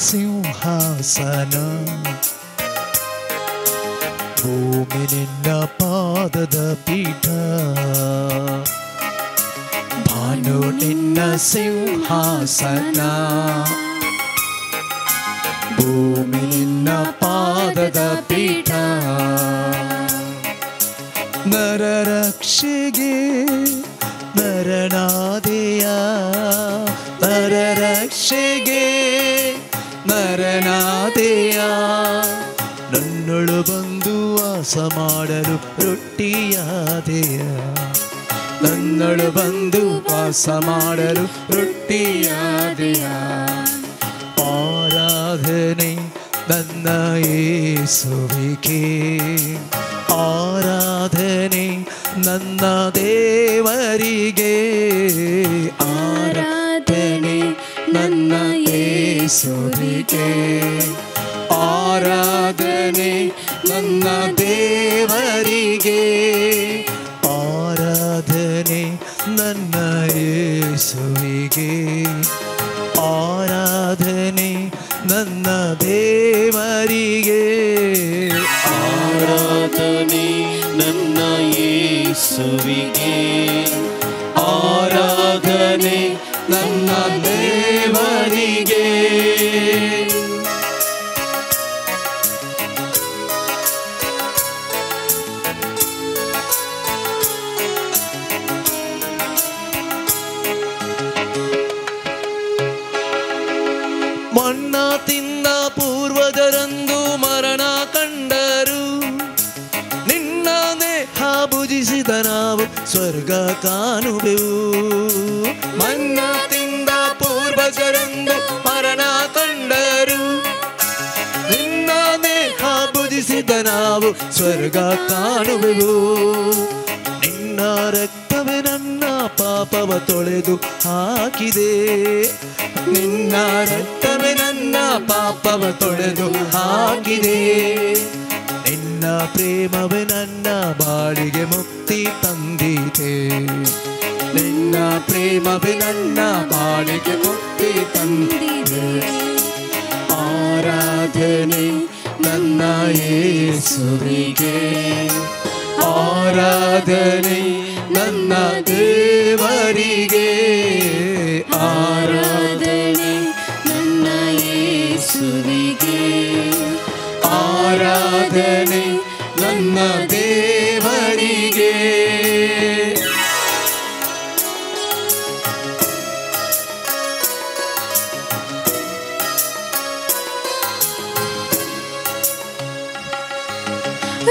ಸಿಂಹಾಸನ, ಭೂಮಿ ನಿನ್ನ ಪಾದದ ಪೀಠ. ಭಾನು ನಿನ್ನ ಸಿಂಹಾಸನ, ಭೂಮಿ ನಿನ್ನ ಪಾದದ ಪೀಠ. ನರರಕ್ಷೆಗೆ ನರನಾದೆಯ, ನರರಕ್ಷೆಗೆ ನರನಾದೆಯ. ನನ್ನೊಳು ಬಂದು ವಾಸ ಮಾಡಲು ರೊಟ್ಟಿಯಾದೆಯ, ನನ್ನೊಳು ಬಂದು ವಾಸ ಮಾಡಲು ರೊಟ್ಟಿಯಾದೆಯ. ಆರಾಧನೆ ನನ್ನ ಯೇಸುವಿಗೆ, ಆರಾಧನೆ ನನ್ನ ದೇವರಿಗೆ. ಆರಾಧನೆ ನನ್ನ ಯೇಸುವಿಗೆ, ಆರಾಧನೆ ನನ್ನ ದೇವರಿಗೆ. ಆರಾಧನೆ ನನ್ನ ಯೇಸುವಿಗೆ, ಆರಾಧನೆ ನನ್ನ ದೇವರಿಗೆ. ಆರಾಧನೆ ನನ್ನ ಯೇಸುವಿಗೆ, ಆರಾಧನೆ ನನ್ನ ದೇವರಿಗೆ. ಮಣ್ಣ ತಿಂದ ಪೂರ್ವಜರಂದು ಮರಣ ಕಂಡರು, ನಿನ್ನ ದೇಹ ಭುಜಿಸಿದ ನಾವು ಸ್ವರ್ಗ ಕಾಣುವೆವು. ಮಣ್ಣ ತಿಂದ ಪೂರ್ವಜರಂದು ಮರಣ ಕಂಡರು, ನಿನ್ನ ದೇಹ ಭುಜಿಸಿದ ನಾವು ಸ್ವರ್ಗ ಕಾಣುವೆವು. ನಿನ್ನ ರಕ್ತವೇ ನನ್ನ ಪಾಪವ ತೊಳೆದು ಹಾಕಿದೆ, ನಿನ್ನ ರಕ್ತವೇ ನನ್ನ ಪಾಪವ ತೊಳೆದು ಹಾಕಿದೆ. ನಿನ್ನ ಪ್ರೇಮವೇ ನನ್ನ ಬಾಳಿಗೆ ಮುಕ್ತಿ ತಂದಿದೆ, ನಿನ್ನ ಪ್ರೇಮವೇ ನನ್ನ ಬಾಳಿಗೆ ಮುಕ್ತಿ ತಂದಿದೆ. ಆರಾಧನೆ ನನ್ನ ಯೇಸುವಿಗೆ, ಆರಾಧನೆ ನನ್ನ ದೇವರಿಗೆ. ಆರಾಧನೆ ನನ್ನ ಯೇಸುವಿಗೆ, ಆರಾಧನೆ ನನ್ನ ದೇವರಿಗೆ.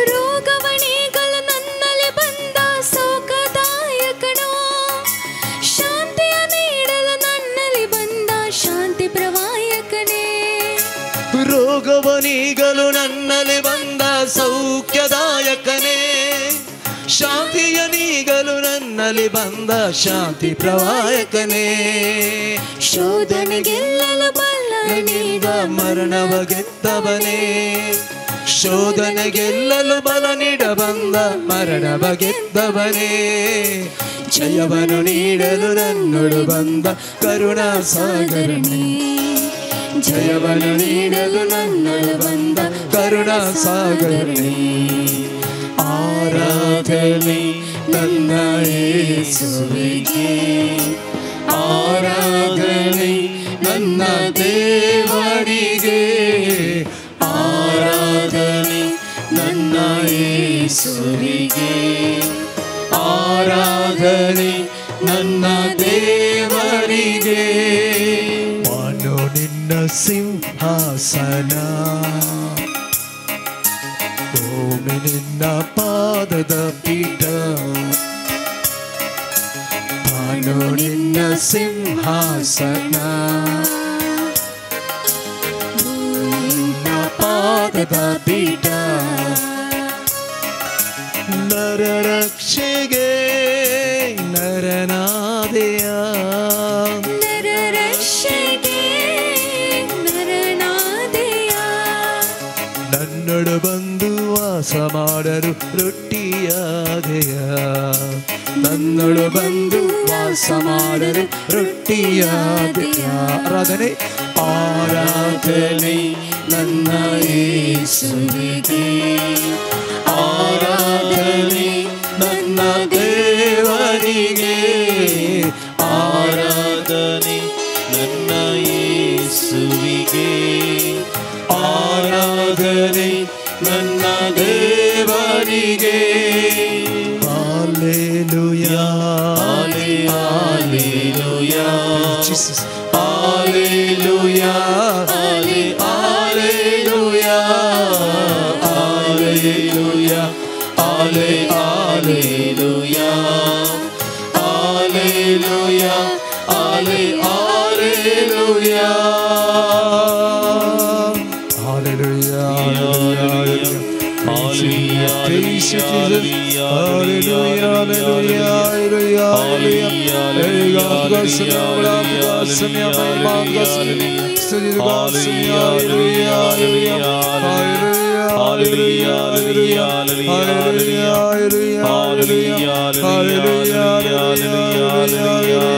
ರೋಗವಣಿಗಳು ನನ್ನಲ್ಲಿ ಬಂದ ಸೌಖದಾಯಕನು, ಶಾಂತಿಯ ನೀಡಲು ನನ್ನಲ್ಲಿ ಬಂದ ಶಾಂತಿ ಪ್ರವಾಯಕನೇ. ರೋಗವನಿಗಲು ನನ್ನಲ್ಲಿ ಬಂದ ಸೌಖ್ಯದಾಯಕನೇ, ಶಾಂತಿಯ ನೀಗಲು ನನ್ನಲ್ಲಿ ಬಂದ ಶಾಂತಿ ಪ್ರವಾಯಕನೇ. ಶೋಧನೆ ಗೆಲ್ಲಲು ಬಲ್ಲ ನೀಡಿದ ಮರಣವ ಗೆದ್ದವನೇ, ಶೋಧನೆ ಗೆಲ್ಲಲು ಬಲ ನೀಡ ಬಂದ ಮರಣವ ಗೆದ್ದವನೇ. ಜಯವನ್ನು ನೀಡಲು ನನ್ನೊಳು ಬಂದ ಕರುಣಾ ಸಾಗರನೇ, ಜಯವನ್ನು ನೀಡಲು ನನ್ನೊಳು ಬಂದ ಕರುಣಾ ಸಾಗರನೇ. ಆರಾಧನೆ ನನ್ನ ಯೇಸುವಿಗೆ, ಆರಾಧನೆ ನನ್ನ ದೇವರಿಗೆ. ಆರಾಧನೆ ನನ್ನ ಯೇಸುವಿಗೆ, ಆರಾಧನೆ ನನ್ನ ದೇವರಿಗೆ. ಮಾನೋ ನಿನ್ನ ಸಿಂಹಾಸನ, ಭೂಮಿ ನಿನ್ನ ಪಾದದ ಪೀಠ. ಮಾನೋ ನಿನ್ನ ಸಿಂಹಾಸನ, ಪಾದದ ಪೀಠ. ನರರಕ್ಷೆಗೆ ನರನಾದೆಯ, ನರರಕ್ಷೆಗೆ ನರನಾದೆಯ. ನನ್ನೊಡು ಬಂದು ವಾಸ ಮಾಡಲು ರೊಟ್ಟಿಯಾದೆಯ, ನನ್ನೊಳು ಬಂದು ವಾಸ ಮಾಡಲು ರೊಟ್ಟಿಯಾದೆಯ. ಆರಾಧನೆ ಆರಾಧನೆ ಆರಾಧನೆ ನನ್ನ ಯೇಸುವಿಗೆ ಆರಾಧನೆ ನನ್ನ ದೇವರಿಗೆ ಆರಾಧನೆ ನನ್ನ ಯೇಸುವಿಗೆ ಆರಾಧನೆ ನನ್ನ ದೇವರಿಗೆ Hallelujah. Hallelujah. Jesus. Hallelujah. Hallelujah. Hallelujah. Hallelujah. Hallelujah. Hallelujah. Hallelujah. Praise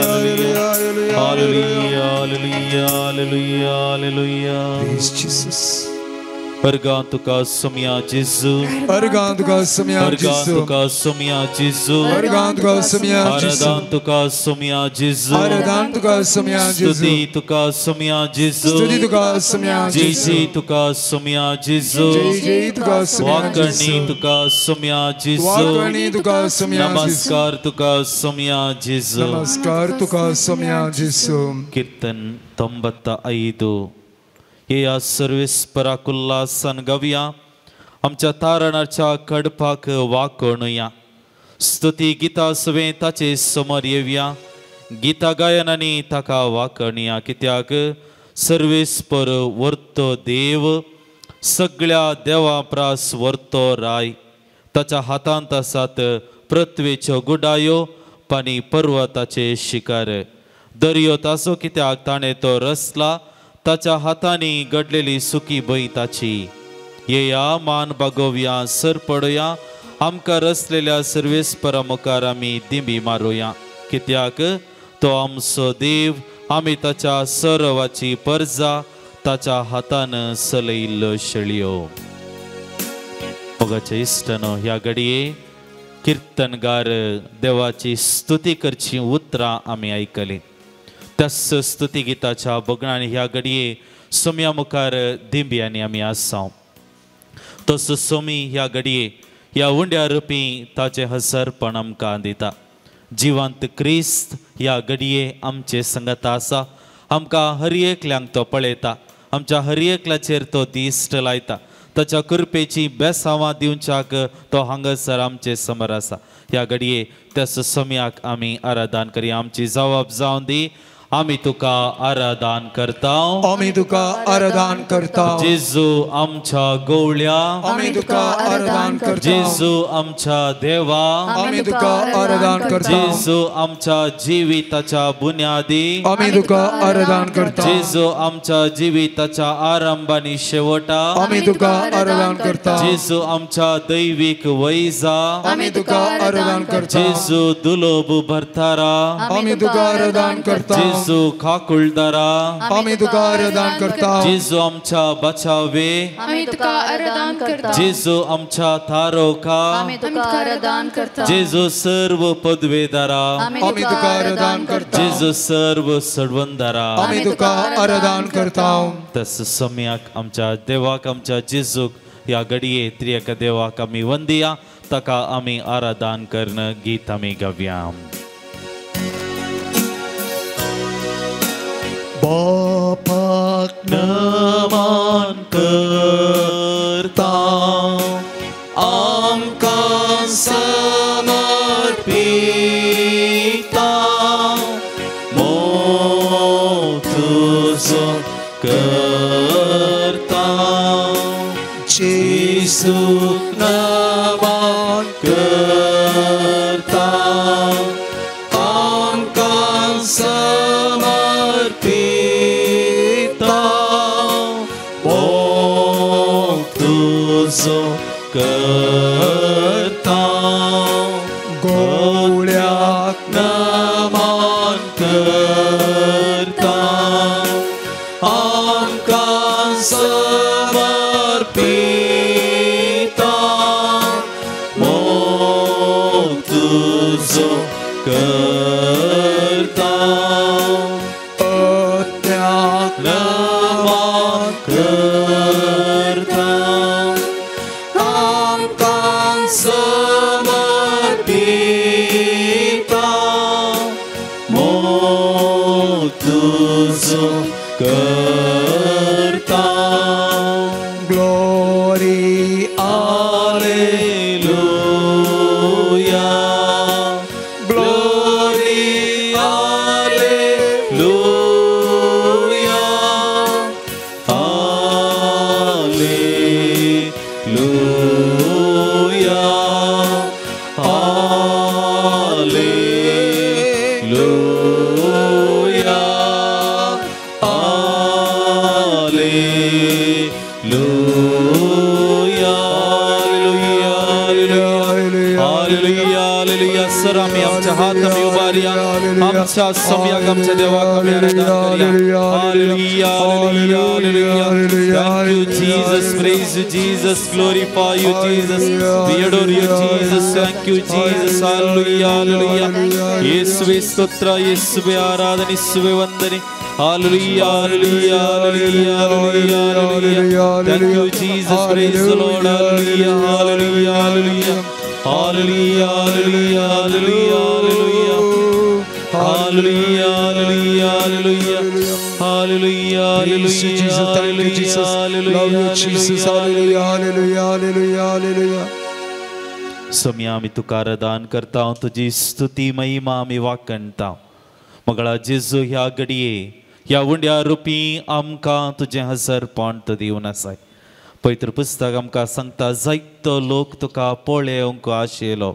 you, Jesus. Hallelujah. Hallelujah. Praise Jesus. Arganto ka somya Jesu. Arganto ka somya Jesu. Arganto ka somya Jesu. Arganto ka somya Jesu. Aradanto ka somya Jesu. Aradanto ka somya Jesu. Studito ka somya Jesu. Studito ka somya Jesu. Jai ka somya Jesu. Jai ka somya Wakarni Jesu. ka somya Jesu. Wakarni ka somya Jesu. Namaskar ka somya Jesu. Namaskar ka somya Jesu. कीर्तन 95 या service पराकुल्लासन गवया आमच्या तारणाच्या कडपाक वाकोणुया स्तुती गीता सवे ताचे समोर येवया गीता गायनांनी ताका वाकणुया कित्याक service पर वर्तो देव सगळ्या देवा प्रास वर्तो राय ताच्या हातांत आसात पृथ्वेच्यो गुडायो पानी पर्वताचे शिखर दर्यो तासो कित्याक ताणें तो रचला ताच्या हातांनी घडलेली सुकी बई ताची येया मान बागोवया सर पडोया आमकां रचलेल्या सर्वेस्परा मुखार आमी दिंबी मारुया कित्याक तो आमचो देव आमी ताच्या सरवाची पर्जा ताच्या हातान सलयिल्ल्यो शेळयो मोगाचे इश्टनो ह्या घडये कीर्तनगार देवाची स्तुती करची उतरां आमी आयकली त्याच स्तुती गीताच्या बगणांनी ह्या घडये सोम्या मुखार दिंब्यांनी आमी आसां तसो सोमी ह्या घडये ह्या उंड्या रुपी ताचे हसरपण आमकां दिता जिवंत क्रिस्त ह्या घडये आमचे संगत आसा आमकां हर एकल्यांक तो पळयता आमच्या हर एकल्याचेर तो दिश्ट लायता ताच्या कृपेची बेसांवां दिवच्याक तो हांगासर आमचे समोर आसा ह्या घडये त्याच सोम्याक आमी आराधन करया आमची जबाब जावन दी आमी तुका आराधन करता आमी तुका आराधन करता जेजू आमच्या गवळ्या आमी तुका आराधन करता जेजू आमच्या देवा आमी तुका आराधन करता जेजू आमच्या जिविताच्या बुन्यादी आमी तुका आराधन करता जेजू आमच्या जिविताच्या आरंभ आनी शेवटा आमी तुका आराधन करता जेजू आमच्या दैविक वैजा आमी तुका आराधन करता जेजू दुलोब भरतारा आमी तुका आराधन करता जेजू खाकुळदारा आमी तुका आराधन करता जेजू आमच्या बचावे आमी तुका आराधन करता जेजू आमच्या तारोका आमी तुका आराधन करता जेजू सर्व पदवेदारा आमी तुका आराधन करता जेजू सर्व सडवंदारा आमी तुका आराधन करता तस सम्याक आमच्या देवाक आमच्या जेजूक ह्या घडये त्रियक देवाक आमी वंदिया ताका आमी आराधन करण गीत आमी गावया बापाक नमन करता आमकां समर्पिता मोग तुजो करता जेजूक नमन करता आमकां समर्पिता मोग तुजो करता गवळ्याक नमन करता आमकां समर्पिता मोग तुझो करता त्याग करता आमकां समर्पिता मोग तुझो करता glory Alleluia, glory, Alleluia, Alleluia, Alleluia, Alleluia. Sir आम्ही आमच्या हात आम्ही उभारूया आमच्या सम्यक आमच्या देवाक आम्ही आराधना करूया hallelujah hallelujah hallelujah Thank you Jesus, praise you Jesus, glorify you Jesus, we adore you Jesus, thank you Jesus, hallelujah hallelujah ಯೇಸುವೆ ಸ್ತೋತ್ರ ಯೇಸುವೆ ಆರಾಧನೆ ಯೇಸುವೆ ವಂದನೆ hallelujah hallelujah hallelujah hallelujah thank you Jesus, praise the Lord, hallelujah hallelujah hallelujah Hallelujah, hallelujah, hallelujah, hallelujah, hallelujah, hallelujah, hallelujah, hallelujah, thank you Jesus, love you Jesus, hallelujah, hallelujah, hallelujah, hallelujah. स्वामी आम्ही तुका आराधन करता तुझी स्तुती महिमा आम्ही वाकणता मगळा जेजू ह्या घडये ह्या उंड्या RuPay आमकां तुझे हजर पॉण्ट दिवन आसाय पवित्र पुस्तक आमकां सांगता जायतो लोक तुका पळोवंक आशिल्लो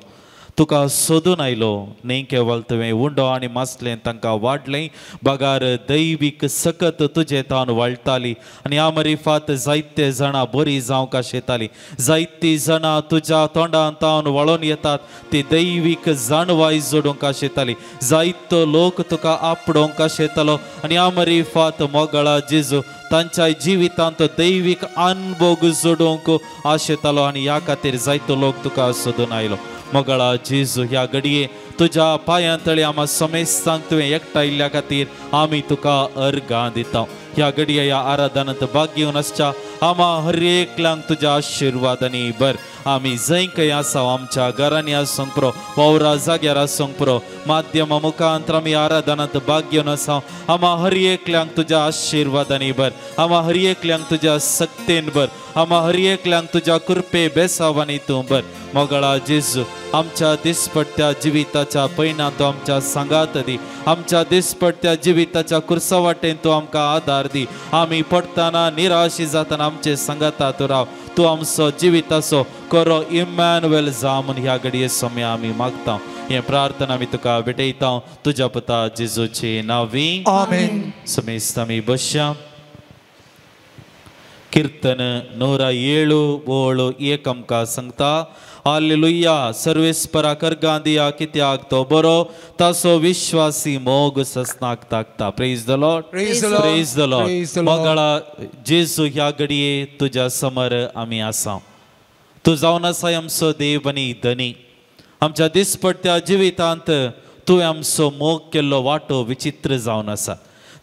तुका सोदून आयलो न्ही केवळ तुवें उंडो आनी मासलें तांकां वाडलें बगार दैवीक सकत तुजे तावन वाळटाली आनी ह्या मरिफात जायते जाणां बरी जावंक आशेतालीं जायतीं जाणां तुज्या तोंडान तावन वळोन येतात ती दैवीक जाणवाय जोडूंक आशेतालीं जायतो लोक तुका आपडोवंक आशेतालो आनी ह्या मरिफात मोगळा जेजू तांच्या जिवितांत दैवीक अनुभव जोडूंक आशेतालो आनी ह्या खातीर जायतो लोक तुका सोदून आयलो मोगळा जेजू ह्या घडये तुज्या पांयां तळी आम्हा समेस्तांक तुवें एकठांयल्ल्या खातीर आमी तुका अर्गां दिता ह्या घडये ह्या आराधनांत भाग घेवन आसच्या आम्हा हर एकल्यांक तुज्या आशिर्वादांनी भर आमी जंय खंय आसा आमच्या घरांनी आसूंक पुरो वावरा जाग्यार आसूंक पुरो माध्यमा मुखांतर आमी आराधनांत भाग घेवन आसा आम्हा हर एकल्यांक तुज्या आशिर्वादांनी भर आम्हा हर एकल्यांक तुज्या सक्तेन भर आम्हा हर एकल्यांक तुज्या कृपे बेसावांनी तूं भर मोगळा जेजू आमच्या दिसपट्ट्या जिविताच्या पैनां तूं आमच्या सांगात दी आमच्या दिसपट्ट्या जिविताच्या कुर्सा वाटेन तूं आमकां आदार दी आमी पडटाना निराशी जातना आमचे सांगाता तूं राव तूं आमचो जिविताचो करो इमॅन्युएल जा म्हूण ह्या घडये सोम्य आमी मागता हे प्रार्थना आमी तुका भेटयता तुज्या पुता जेजूचे नांवी आमेन. समेस्त आमी बसया कीर्तन 107:1 आमकां सांगता हालेलुया सर्वेस्परा कर्गांदिया कित्याक तो बरो तासो विश्वासी मोग सस्नाक ताकता praise the Lord Praise the Lord. Praise the Lord Praise the Lord. मोगळा जेजू ह्या घडये तुज्या समोर आमी आसा तू जावन आसा आमचो देव आनी धनी आमच्या दिसपट्ट्या जिवितांत तुवें आमचो मोग केल्लो वाटो विचित्र जावन आसा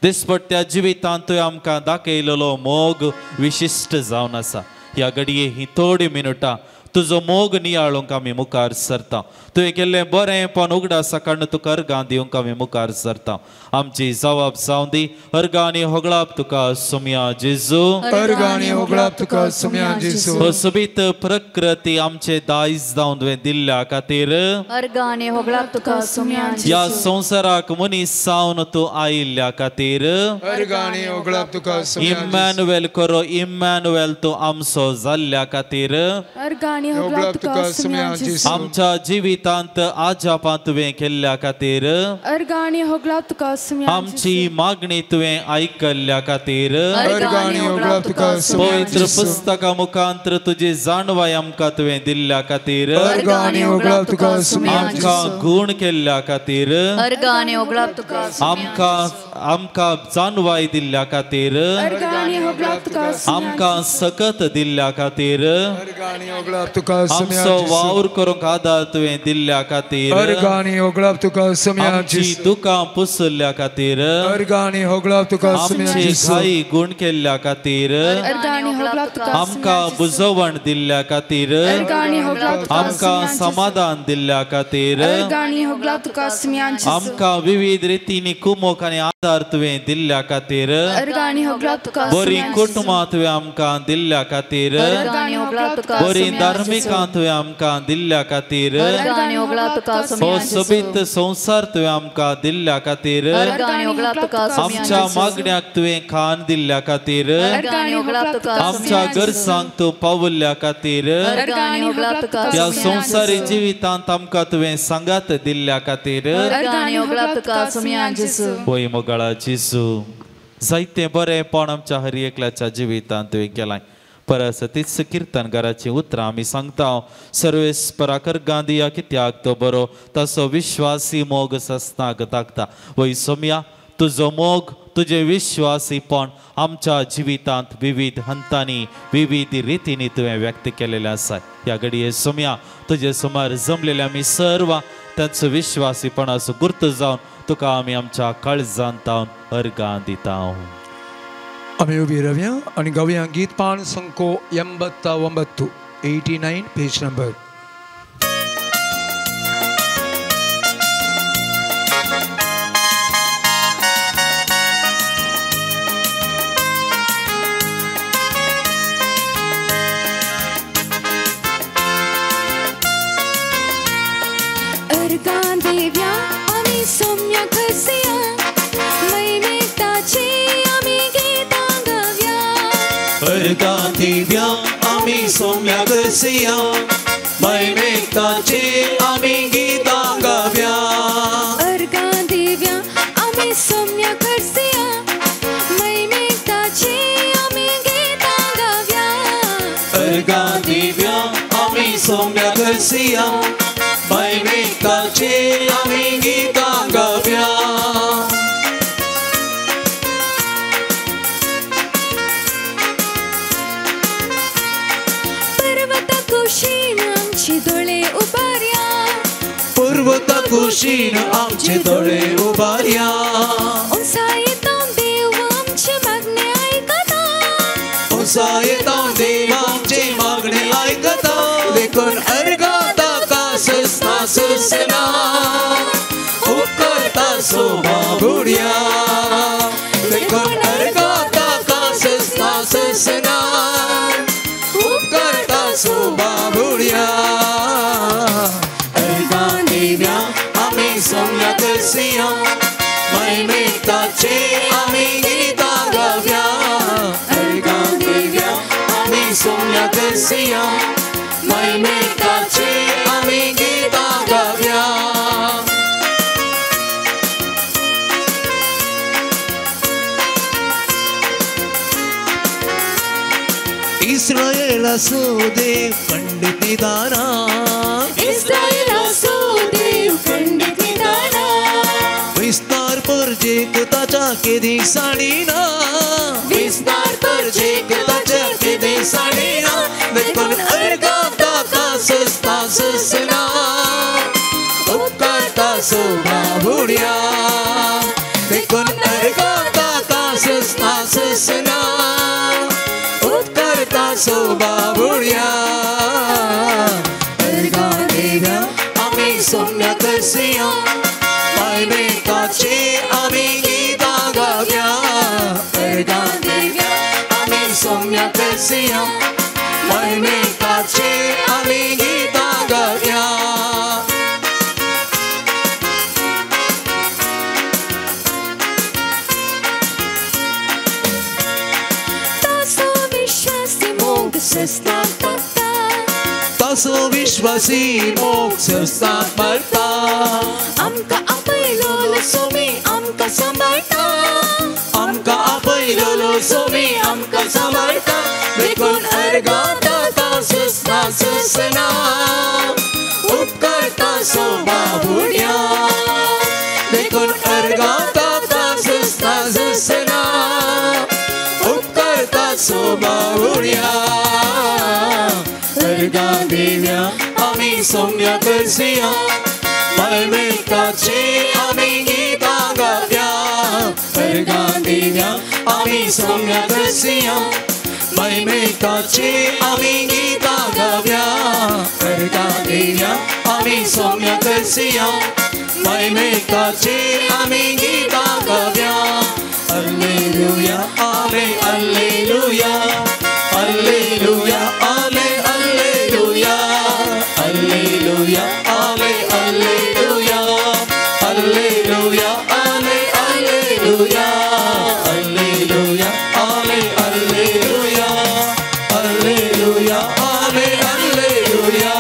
दिसपट्ट्या जिवितांत तुवें आमकां दाखयलेलो मोग विशिश्ट जावन आसा ह्या घडये ही थोडी मिनटां तुजो मोग नियाळोंक आमी मुखार सरता तुवें केल्लें बरेंपण उगडासा तुका अर्गां दिवंक आमी मुखार सरता आमची जबाब जावं दी अर्गां आनी होगळाप तुका सोम्या जेजू अर्गां आनी होगळाप तुका सोम्या जेजू सोबीत प्रकृती आमचे दायज जावन तुवें दिल्ल्या खातीर अर्गां आनी होगळाप तुका सोम्या ह्या संवसाराक मनीस जावन तूं आयिल्ल्या खातीर अर्गां आनी होगळाप तुका सोम्या इमॅन्युएल करो इमॅन्युएल तूं आमचो जाल्ल्या खातीर अर्गां आनी होगळाप तुका सोम्या जेजू आमच्या जिवितांत आजापां तुवें केल्ल्या खातीर अर्गां आनी होगळाप तुका सोम्या आमची मागणी तुवें आयकल्ल्या खातीर अर्गां आनी होगळाप तुका सोम्या पवित्र पुस्तका मुखांतर तुजी जाणवाय आमकां तुवें दिल्ल्या खातीर अर्गां आनी होगळाप तुका सोम्या आमकां गूण केल्ल्या खातीर अर्गां आनी होगळाप तुका आमकां आमकां जानवाय दिल्ल्या खातीर अर्गानी होगला तुका आमकां सकत दिल्ल्या खातीर अर्गानी होगला तुका आमचो वावर करूंक आदार तुवें दिल्ल्या खातीर अर्गानी होगला तुका आमची दुकां पुसल्या खातीर अर्गानी होगला तुका आमची घाई गुण केल्ल्या खातीर अर्गानी होगला तुका आमकां बुजवण दिल्ल्या खातीर अर्गानी होगला तुका आमकां समाधान दिल्ल्या खातीर अर्गानी होगला तुका सुम्यांची आमकां विविध रितींनी कुमोक आनी आदार तुवें दिल्ल्या खातीर अर्गानी होगला तुका बरी कुटुंबां तुवें आमकां दिल्ल्या खातीर अर्गानी होगला तुका बरी धार्मिकां तुवें आमकां दिल्ल्या खातीर अर्गानी होगला तुका हो सोबीत संसार तुवें आमकां दिल्ल्या खातीर अर्गानी होगला तुका आमच्या मागण्याक तुवें खाण दिल्ल्या खातीर अर्गानी होगला तुका आमच्या गरजांक तूं पावल्ल्या खातीर अर्गानी होगला तुका ह्या संवसारी जिवितांत आमकां तुवें सांगात दिल्ल्या खातीर अर्गानी होगला तुका सुम्यान जेसू होय मोगाळा जेसू जायते बरेपण आमच्या हर एकल्याच्या जिवितांत तुवें केलां परस तीच कीर्तनकाराची उतरां आमी सांगता सर्वेस्पराकर गांधिया कित्याक तो बरो तसो विश्वासी मोग सस्ताक ताकता वय सोम्या तुजो मोग तुजे विश्वासीपण आमच्या जिवितांत विविध हंतांनी विविध रितींनी तुवें व्यक्त केलेलें आसा ह्या घडये सोम्या तुजे सुमार जमलेले आमी सर्व तांचो विश्वासीपणाचो गुर्त जावन तुका आमी आमच्या काळजांत अर्गां दिता आमी उबी रावया आनी गावया गीत पान संको 89 पेज नंबर अर्गां देव्या आमी सोम्या करसिया मैमेताची आमी गीतां गावया अर्गां देव्या आमी सोम्या करसिया मैमेताची आमी गीतां गावया अर्गां देव्या आमी सोम्या करसिया मैमेताची आमी गीतां गावया अर्गां देव्या आमी सोम्या करसिया मैमेताची आमी गीतां गावया पर्वत कुशीन आमची दोळे उबार्या पर्वत कुशीन आमचे दोळे उबार्या उंचायेतां देव आमचे मागणे आयकता उंचायेतां देव आमचे मागणे आयकता देखून अर्गां ताका सस्ता ससना उपकारता सोबा बुडया देखून अर्गां ताका सस्ता ससना उपकारता सोबा बुडया अर्गां देव्या आमी सोम्या करसिया मैमेताचे आमी गीतां गावया अर्गां देव्या आमी सोम्या करसिया मैमेताचे आमी गीतां गावया इस्रायेल असो देव खंडित निदाना इस्रायल असो देव खंडित निदाना विस्तार परजेक ताच्या केदी साडीना विस्तार परजेक ताच्या केदी साडीना देखून अर्गां ताका सस्ता ससना उपकारता सोबा बुडया देखून अर्गां ताका सस्ता ससना उपकारता सोबा बुडया अर्गां देव्या आमी सोम्या करसिया मैमेताचे आमी गीतां गावया अर्गां देव्या आमी सोम्या करसिया मैमेताचे आमी गीतां गावया तासो विश्वासी मोग सस्ताक ताकता तासो विश्वासी मोग सस्ताक मारता आमकां आपयलोलो सोमी आमकां सांबाळटा आमकां आपयलोलो सोमी आमकां सांबाळटा देखून अर्गां ताका सस्ता ससना उपकारता सोबा बुडया देखून अर्गां ताका सस्ता सोबावुया अर्गां दिव्या आमी सोम्या करसिया मलमेकाची आमी गितां गावया अर्गां दिव्या आमी सोम्या करसिया मलमेकाची आमी गितां गावया अर्गां दिव्या आमी सोम्या करसिया मलमेकाची आमी गितां गावया Alleluia, ale, alleluia, alleluia, ale, alleluia, alleluia, ale, alleluia, alleluia, ale, alleluia, alleluia, ale, alleluia, alleluia, ale, alleluia.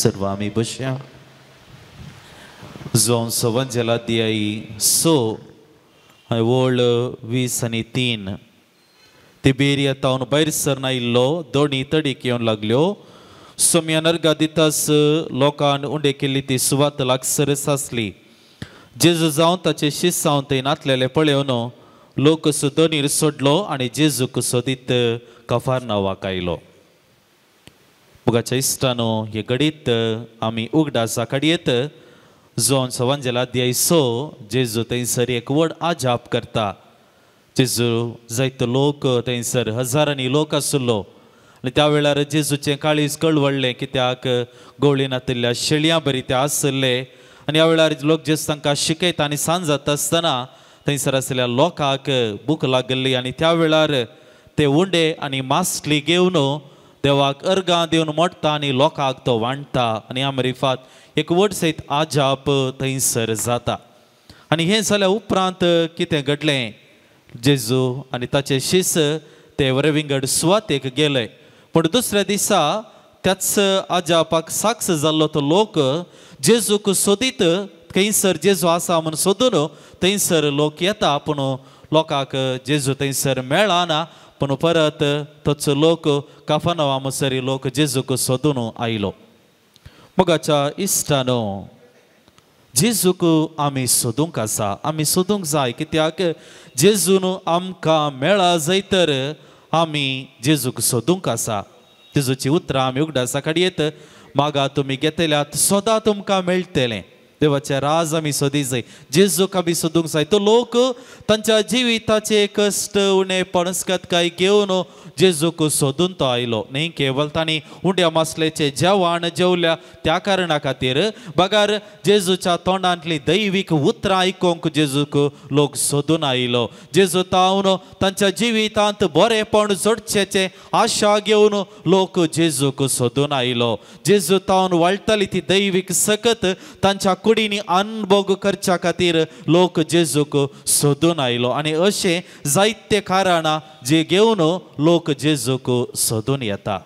सर्व आम्ही बसया. जावन सवंजला दियाई सो वोळ 20:3 तिबेरिया तावन भायर सरना इल्लो दोनी तडीक येवन लागल्यो. सोम्या नर्गा दितास लोकान उंडे केल्ली ती सुवात लागसरस आसली. जेजू जावन ताचे शिसांव थंय नातलेले पळयोन लोक दोनीर सोडलो आनी जेजूक सोदीत कफारनावाक आयलो. मुगाच्या इश्टानो हे घडीत आमी उगडासा काडयेत. जावन सवंजला दियायसो जेजू थंयसर एक व्हड आजाप करता. जेजू जायतो लोक थंयसर हजारांनी लोक आसलो आनी त्या वेळार जेजूचें काळीज कळवडलें कित्याक गवळीन आतिल्ल्या शेळयां बरी ते आसले आनी ह्या वेळार लोक जेजू तांकां शिकयता आनी सांज जाता आसतना थंयसर आसलेल्या लोकांक भूक लागली आनी त्या वेळार ते उंडे आनी मासली घेवन देवाक अर्गां दिवन मोडटा आनी लोकांक तो वांडटा आनी ह्या रिफात एक व्हड सयत आजाप थंयसर जाता. आनी हें जाल्या उपरांत कितें घडलें जेजू आनी ताचे शिस ते वरे विंगड सुवातेक गेले. पूण दुसऱ्या दिसा त्याच आजापाक साक्ष जाल्लो तो लोक जेजूक सोदीत थंयसर जेजू आसा म्हूण सोदून थंयसर लोक येता पूण लोकांक जेजू थंयसर मेळना. पूण परत तोच लोक कफरनाहूम म्हणसर लोक जेजूक सोदून आयलो. मोगाच्या इश्टानो जेजूक आमी सोदूंक आसा आमी सोदूंक जाय कित्याक जेजून आमकां मेळा जायतर आमी जेजूक सोदूंक आसा. जेजूची उतरां आमी उगडासा काडयेत. मागा तुमी घेतल्यात सोदा तुमकां मेळटलें. देवाचें राज आमी सोदी जाय. जेजूक आमी सोदूंक जाय. तो लोक तांच्या जिविताचे कश्ट उणे पणसकतकाय घेवन जेजूक सोदून तो आयलो. न्ही केवल तांणी उंड्या मासलेचें जेवण जेवल्या त्या कारणा खातीर बगार जेजूच्या तोंडांतली दैवीक उतरां आयकूंक जेजूक लोक सोदून आयलो. जेजू तावन तांच्या जिवितांत बरेपण जोडचेचे आशा घेवन लोक जेजूक सोदून आयलो. जेजू तावन वाळटली ती दैवीक सकत तांच्या कुडींनी अनुभव करच्या खातीर लोक जेजूक सोदून आयलो. आनी अशें जायते कारणां जे घेवन लोक जेजूक सोदून येता.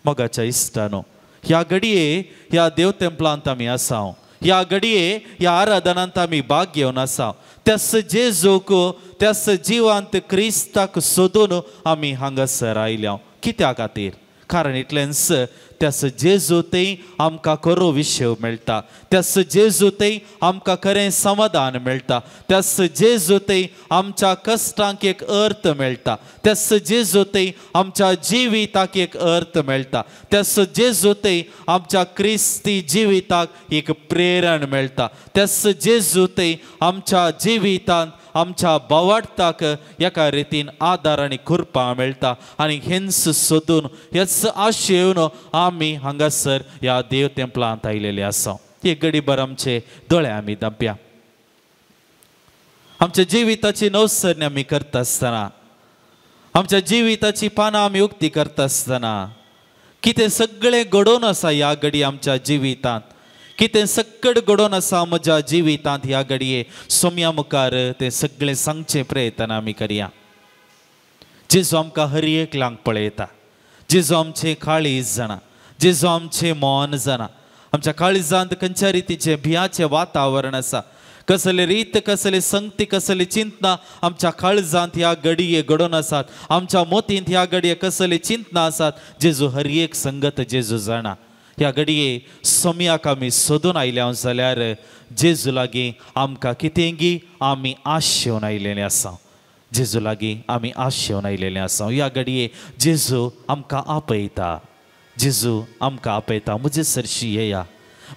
मोगाच्या इश्टानो ह्या घडये ह्या देव तेंपलांत आमी आसा. ह्या घडये ह्या आराधनांत आमी भाग घेवन आसा. त्यास जेजूक त्यास जिवांत क्रिस्ताक सोदून आमी हांगासर आयल्या. कित्या खातीर? कारण इतलेंच त्यास जेजू थंय आमकां खरो विशय मेळटा. त्यास जेजू थंय आमकां खरें समाधान मेळटा. त्यास जेजू थंय आमच्या कश्टांक एक अर्थ मेळटा. त्यास जेजू थंय आमच्या जिविताक एक अर्थ मेळटा. त्यास जेजू थंय आमच्या क्रिस्ती जिविताक एक प्रेरण मेळटा. त्यास जेजू थंय आमच्या जिवितांत आमच्या भावार्थाक एका रितीन आदार आनी कृपा मेळटा. आनी हेंच सोदून हेच आशेवन आमी हांगासर ह्या देव तेंपलांत आयलेले आसा. एक घडीभर आमचे दोळे आमी धांपया. आमच्या जिविताची नवसरणी आमी करता आसतना आमच्या जिविताची पानां आमी उक्ती करता आसतना कितें सगळें घडोवन आसा ह्या घडी आमच्या जिवितांत. कितें सकट घडोवन आसा म्हज्या जिवितांत ह्या घडये सोम्या मुखार तें सगळें सांगचें प्रयत्न आमी करया. जेजू आमकां हर एकल्यांक पळयता. जेजू आमचें काळीज जाणा. जेजू आमचें मौन जाणा. आमच्या काळीजांत खंयच्या रितीचें भियाचें वातावरण आसा. कसले रीत कसले संगती कसले चिंतना आमच्या काळजांत ह्या घडये घडोवन आसात. आमच्या मोतींत ह्या घडये कसले चिंतना आसात. जेजू हर एक संगत जेजू जाणा. ह्या घडये सोम्याक आमी सोदून आयल्या जाल्यार जेजू लागीं आमकां कितेंगी आमी आशेवन आयलेले आसा. जेजू लागीं आमी आशेवन आयलेले आसा. ह्या घडये जेजू आमकां आपयता. जेजू आमकां आपयता, म्हजे सरशी येया,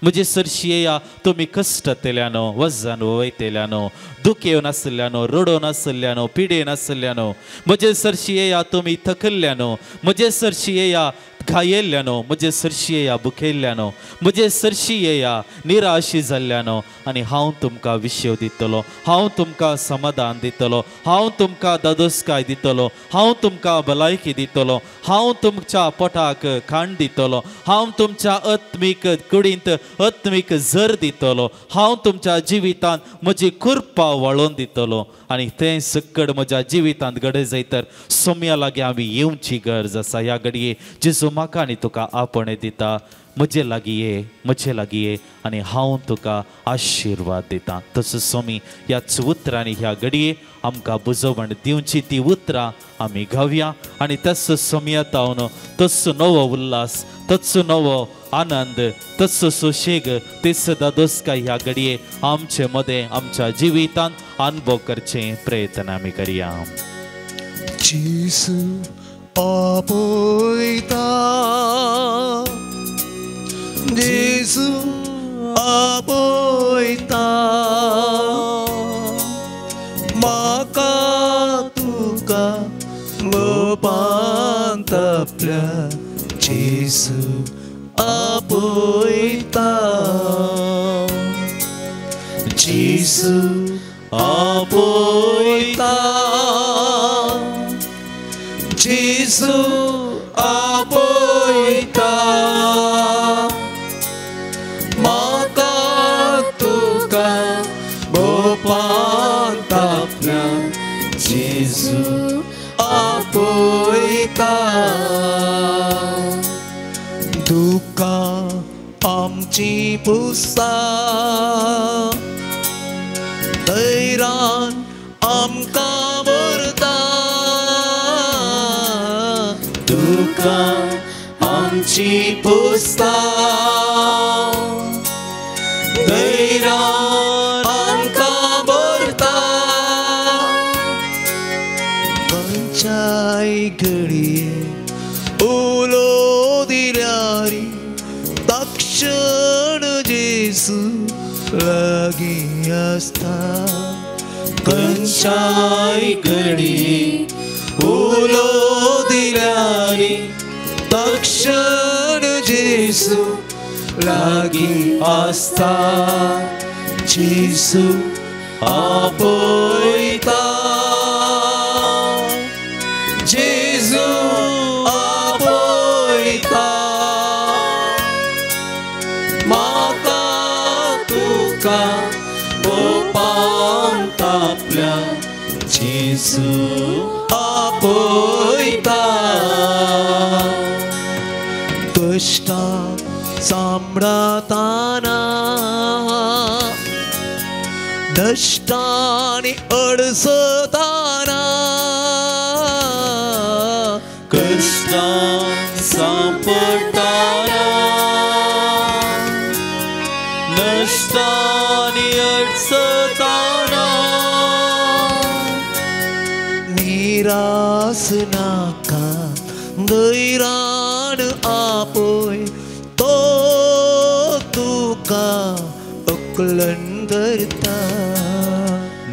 म्हजे सरशी येया. तुमी कश्टतल्यानो, वजन वयतल्यानो, दुखेवन आसल्यानो, रडोवन आसल्यानो, पिडेन आसल्यानो, म्हजे सरशी येया. तुमी थकल्ल्यानो, म्हजे सरशी येया. घायेल्ल्यानो, म्हजे सरशी येया. भुकेल्ल्यानो, म्हजे सरशी येया. निराशी जाल्ल्यानो, आनी हांव तुमकां विशेव दितलो, हांव तुमकां समाधान दितलो, हांव तुमकां दादोसकाय दितलो, हांव तुमकां भलायकी दितलो, हांव तुमच्या पोटाक खाण दितलो, हांव तुमच्या आत्मीक कुडींत आत्मीक झर दितलो, हांव तुमच्या जिवितांत म्हजी कृपा वळोवन दितलो. आनी तें सकड म्हज्या जिवितांत घडय तर सोम्या लागीं आमी येवची गरज आसा. ह्या घडये जेजू म्हाका आनी तुका आपण दिता. म्हजे लागीं ये, म्हजे लागीं ये, आनी हांव तुका आशिर्वाद दितां. तसो सोमी ह्याच उतरांनी ह्या घडये आमकां बुजवण दिवची ती उतरां आमी गावया. आनी तसो सोम्यतावन, तसो नवो उल्हास, तसो नवो आनंद, तसो सुशेग, तेच दादोसकाय ह्या घडये आमचे मदें आमच्या जिवितांत अनुभव करचे प्रयत्न आमी करया. जेजू आपयता, जेजू आपयता, म्हाका तुका मोपांत आपल्या. जेजू आपयता, जेजू आपयता, जेजू आपयता, म्हाका तुका मोपांत आपल्या. जेजू आपयता. दुका आमची पुसा, धैर्यान आमकां भरता. दुका आमची पुसा, धैर्यान आमकां भरता. खंयच्याय घडये उलो दिल्यारी तक्षण जेजू लागीं आसता. खंयच्याय घडये उलो दिल्यारी तक्षण जेजू लागीं आसता. जेजू आपयता, जेजू आपयता, म्हाका तुका मोपांत आपल्या. जेजू आपयता. कश्टां सांबाळताना, नश्टांनी अडसताना, कश्टां सांपडटाना, नश्टांनी अडसताना, निराश नाका, धैर्यान आपय. तो तुका उखलून धरता.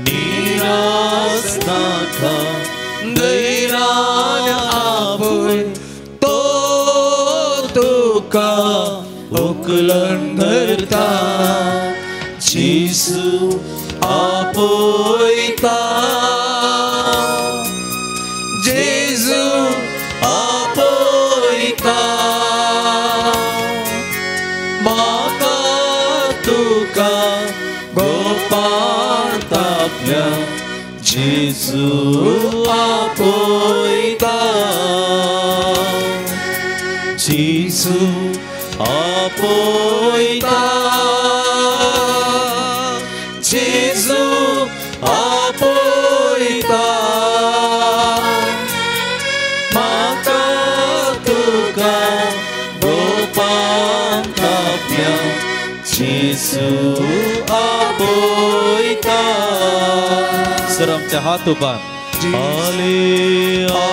निराश नाका, धैर्यान आपय. तो तुका उखलून धरता. जेजू आपयता, जेजू आपयता, म्हाका तुका मोपांत आपल्या. जेजू आपयता, जेजू आपयता, जेजू आपयता, म्हाका तुका मोपांत आपल्या. जेजू आपयता. सर आमचे हात उबार Hallelujah.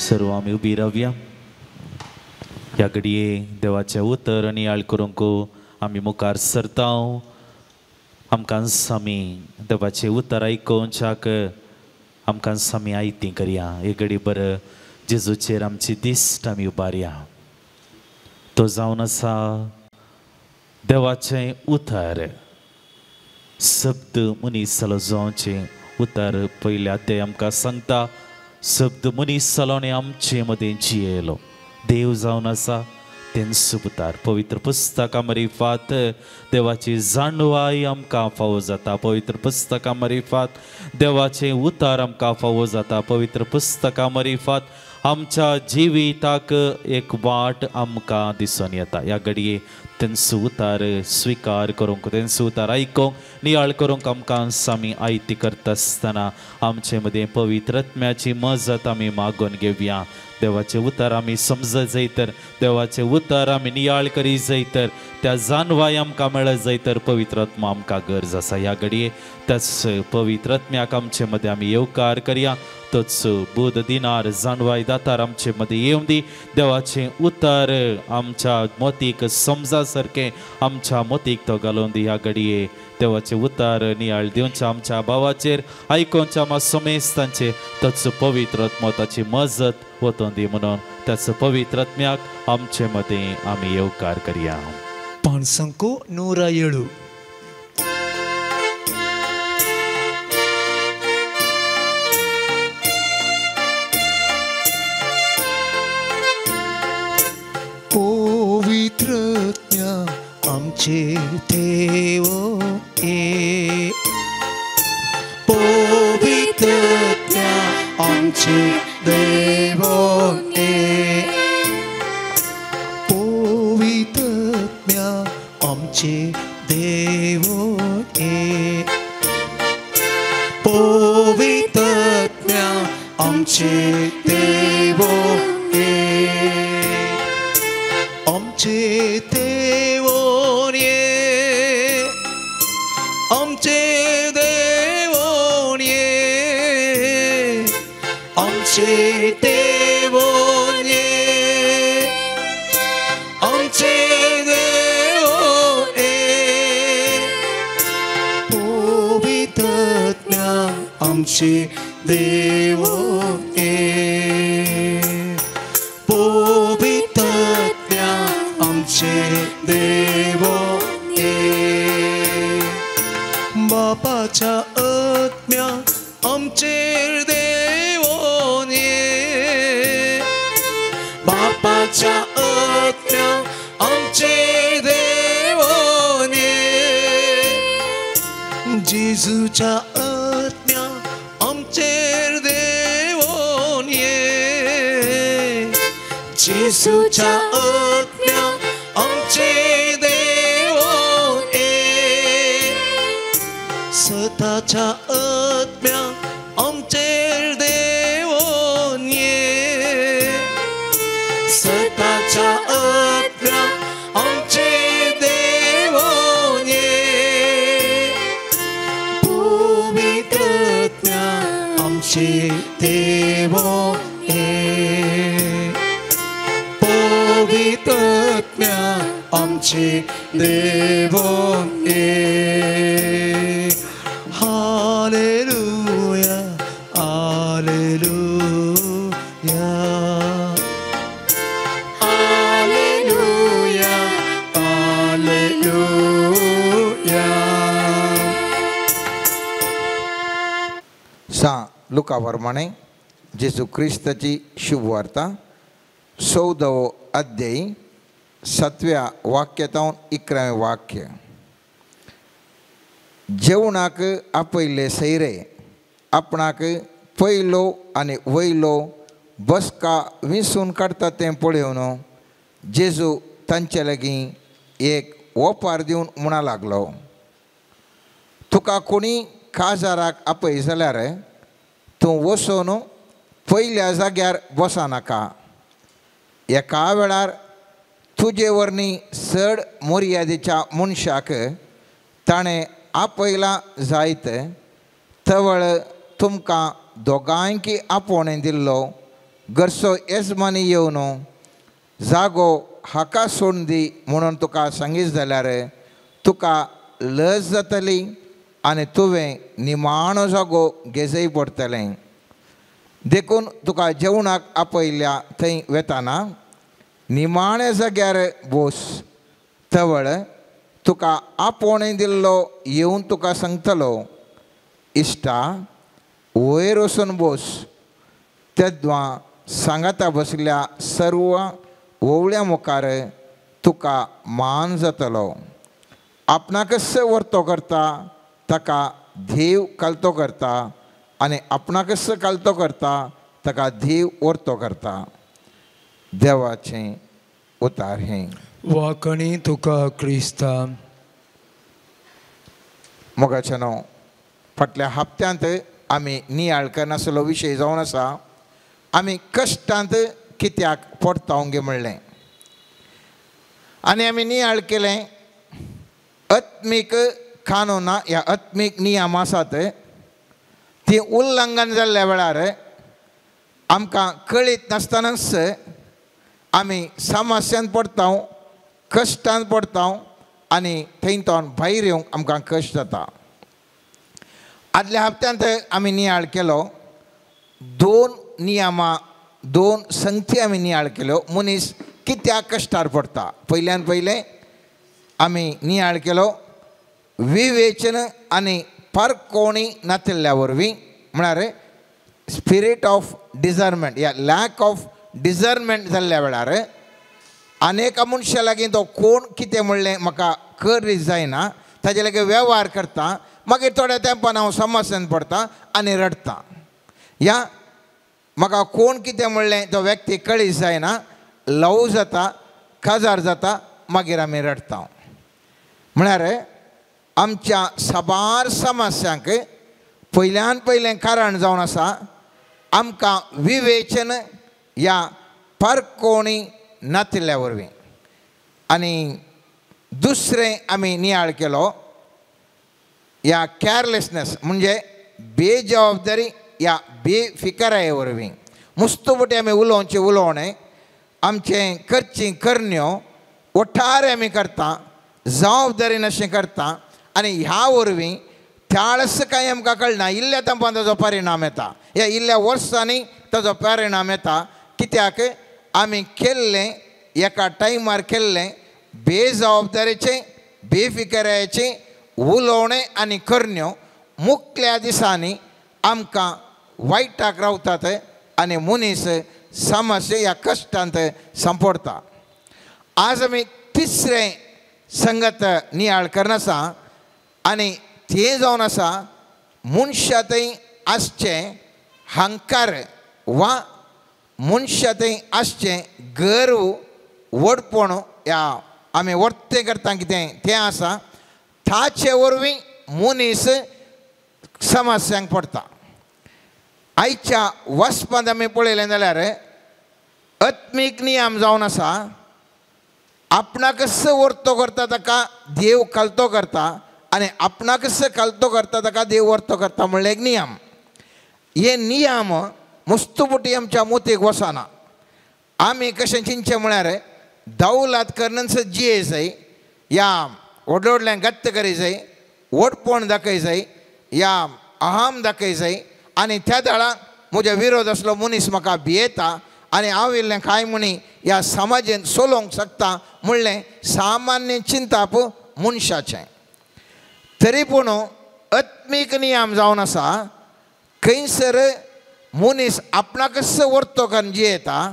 सर्व आम्ही उभी राहूया. ह्या घडये देवाचे उतर आणि आळ करूंक आम्ही मुखार सरताव. आमकां आमी देवाचे उतर आयकोवच्याक आमकां आमी आयती करया. एक घडी बरं जेजूचेर आमची दिश्ट आमी उबारया. तो जावन आसा देवाचें उतर. शब्द मनीस जालो जावचें उतर पयल्या ते आमकां सांगता. शब्द मनीस जालो आनी आमचे मदें जियेलो. देव जावन आसा तेंच उतार. पवित्र पुस्तका मरिफात देवाची जाणवाय आमकां फावो जाता. पवित्र पुस्तका मरिफात देवाचें उतार आमकां फावो जाता. पवित्र पुस्तका मरिफात आमच्या जिविताक एक वाट आमकां दिसून येता. ह्या घडये तेंचो उतार स्विकार करूंक तेंचो उतार आयकोंक नियाळ करूंक आमकां आमी आयती करता आसतना आमचे मदें पवित्र आत्म्याची मजत आमी मागून घेवया. देवाचे उतार आमी समजत जायतर देवाचे उतार आमी नियाळ करी जायतर त्या जानवाय आमकां मेळत जायतर पवित्र आत्मा आमकां गरज आसा. ह्या घडये त्याच पवित्र आत्म्याक आमचे मदें आमी येवकार करया. तोच बुध दिनार जाणवाय दातार आमचे मदें येवं दी. देवाचें उतार आमच्या मोतीक समजा सारकें आमच्या मोतीक तो घालून दी. ह्या घडये देवाचे उतार नियाळ दिवच्या आमच्या भावाचेर आयकोवच्या आमच्या समेस्तांचेर तोच पवित्र आत्मा ताची मजत वतोन दी म्हणून त्याच पवित्र आत्म्याक आमचे मदें आमी येवकार करया. पाणसंको 107. पवित्रज्ञा आमचे देव ये. पवित्रज्ञा आमचे देव ये. पवित्रज्ञा आमचे देव ये. पवित्रज्ञा आमचे देव ये. आमचे देवोन ये. आमचे देवोन ये. आमचे देवोन ये. आमचे देवोन ये. पवित्रज्ञा आमचे देवोन ये. पवित्रज्ञा आमचे देवोन ये. बापाच्या आत्म्या आमचेर देवोन ये. बापाच्या आत्म्या आमचेर देवोन ये. जेजूच्या आत्म्या आमचेर देवोन ये. जेजूच्या आत्म्या आमचे देवोन ये. स्वताच्या आत्म्या आमचेर देवोन ये. स्वताच्या आत्म्या आमचे देवोन ये. पवित्र आत्म्या आमचे देवोन ये. पवित्र आत्म्या आमचे देवोन ये. हालेलुया हालेलुया हालेलुया हालेलुया सा लुका प्रमाणे जेजू क्रिस्ताची शुभवार्ता 14 अध्याय 7व्या वाक्यातावन 11वें वाक्य. जेवणाक आपयले सैरे आपणाक पयलो आनी वयलो बसका विंसून काडटा तें पळोवन जेजू तांचे लागीं एक ओपार दिवन म्हणा लागलो, तुका कोणी काजाराक आपय जाल्यार तूं वचून पयल्या जाग्यार बसनाका. एका वेळार तुजे वरणी चड मर्यादेच्या मनशाक ताणें आपयला जायत तवळ तुमकां दोगांयकी आपोवणें दिल्लो घरचो येजमानी येवन जागो हाका सोडून दी म्हणून तुका सांगीत जाल्यार तुका लज जातली आनी तुवें निमाणो जागो घेजय पडटलें. देखून तुका जेवणाक आपयल्या थंय वेताना निमाण्या जाग्यार बस. तवळ तुका आपोवणें दिल्लो येवन तुका सांगतलो, इश्टा वयर वचून बस. तेद्वा सांगाता बसल्या सर्व ओवळ्या मुखार तुका मान जातलो. आपणाकच वर्तो करता ताका देव कालतो करता आनी आपणाकच कालतो करता ताका देव वर्तो करता. देवाचें उतार हें. वाकणी तुका क्रिस्ता. मोगाचेनो फाटल्या हप्त्यांत आमी नियाळ करनासलो विशय जावन आसा. आमी कश्टांत कित्याक पडतावंगे म्हणलें आनी आमी नियाळ केलें आत्मीक कानूना ह्या आत्मीक नियम आसात ती उल्लंघन जाल्ल्या वेळार आमकां कळीत नासतनाच आमी समस्यांत पडटाव, कश्टांत पडटाव आनी थंयतोन भायर येवंक आमकां कश्ट जाता. आदल्या हप्त्यांत आमी नियाळ केलो 2 नियमां 2 संगती आमी नियाळ केल्यो मनीस कित्याक कश्टार पडटा. पयल्यान पयलें आमी नियाळ केलो विवेचन आनी परकोवणी नातिल्ल्या वरवीं म्हळ्यार स्पिरीट ऑफ डिजर्नमेंट या लॅक ऑफ डिजर्नमेंट जाल्ल्या वेळार अनेका मनशां लागीं तो कोण कितें म्हणलें म्हाका करीत जायना ताजे लागीं वेव्हार करता. मागीर थोड्या तेंपान हांव समस्येंत पडटा आनी रडटा. या म्हाका कोण कितें म्हणलें तो व्यक्ती कळीत जायना, लव जाता, काजार जाता, मागीर आमी रडटा. म्हळ्यार आमच्या साबार समस्यांक पयल्यान पयलें कारण जावन आसा आमकां विवेचन या परकोवणी नातिल्ल्या वरवीं. आनी दुसरें आमी नियाळ केलो या केअरलेसनेस म्हणजे बेजबाबदारी या बेफिकराये वरवीं. मुस्तुबटी आमी उलोवणें आमचें करचीं करण्यो ओठारे आमी करता, जबाबदारीन अशें करता आनी ह्या वरवीं त्याळस कांय आमकां कळना. इल्ल्या तेंपान ताजो परिणाम येता, या इल्ल्या वर्सांनी ताजो परिणाम येता. कित्याक आमी केल्लें एका टायमार केल्लें बेजबाबदारेचें बेफिकरायेचें उलोवणें आनी करण्यो मुखल्या दिसांनी आमकां वायटाक रावतात आनी मनीस समस्या ह्या कश्टांत सांपडटा. आज आमी तिसरें संगत नियाळ करनासा आनी तें जावन आसा मनशांतय आसचें हंकार वा मनशांतय आसचें गर्व वडपण. या आमी वर्तें करता कितें तें आसा ताचे वरवीं मनीस समस्यांक पडटा. आयच्या वचपांत आमी पळयलें जाल्यार आत्मीक नियम जावन आसा आपणाकच वर्तो करता ताका देव कालतो करता आनी आपणाकच कालतो करता ताका देव वर्तो करता म्हणलें एक नियम. हे नियम मुस्तुबटी आमच्या मोतीक वचना. आमी कशें चिंतचें म्हळ्यार दौलत करनच जिये जाय, या व्हडल्या गत्त करी जाय, वडपण दाखय जाय, या अहम दाखय जाय आनी त्या दळा म्हज्या विरोध असलो मनीस म्हाका भियेता आनी हांव इल्लें कांय म्हणी ह्या समाजेंत सोलोवंक शकता म्हणलें सामान्य चिंताप मनशाचें. तरी पूण आत्मीक नियम जावन आसा खंयसर मनीस आपणाक कसो वर्तो करून जियेता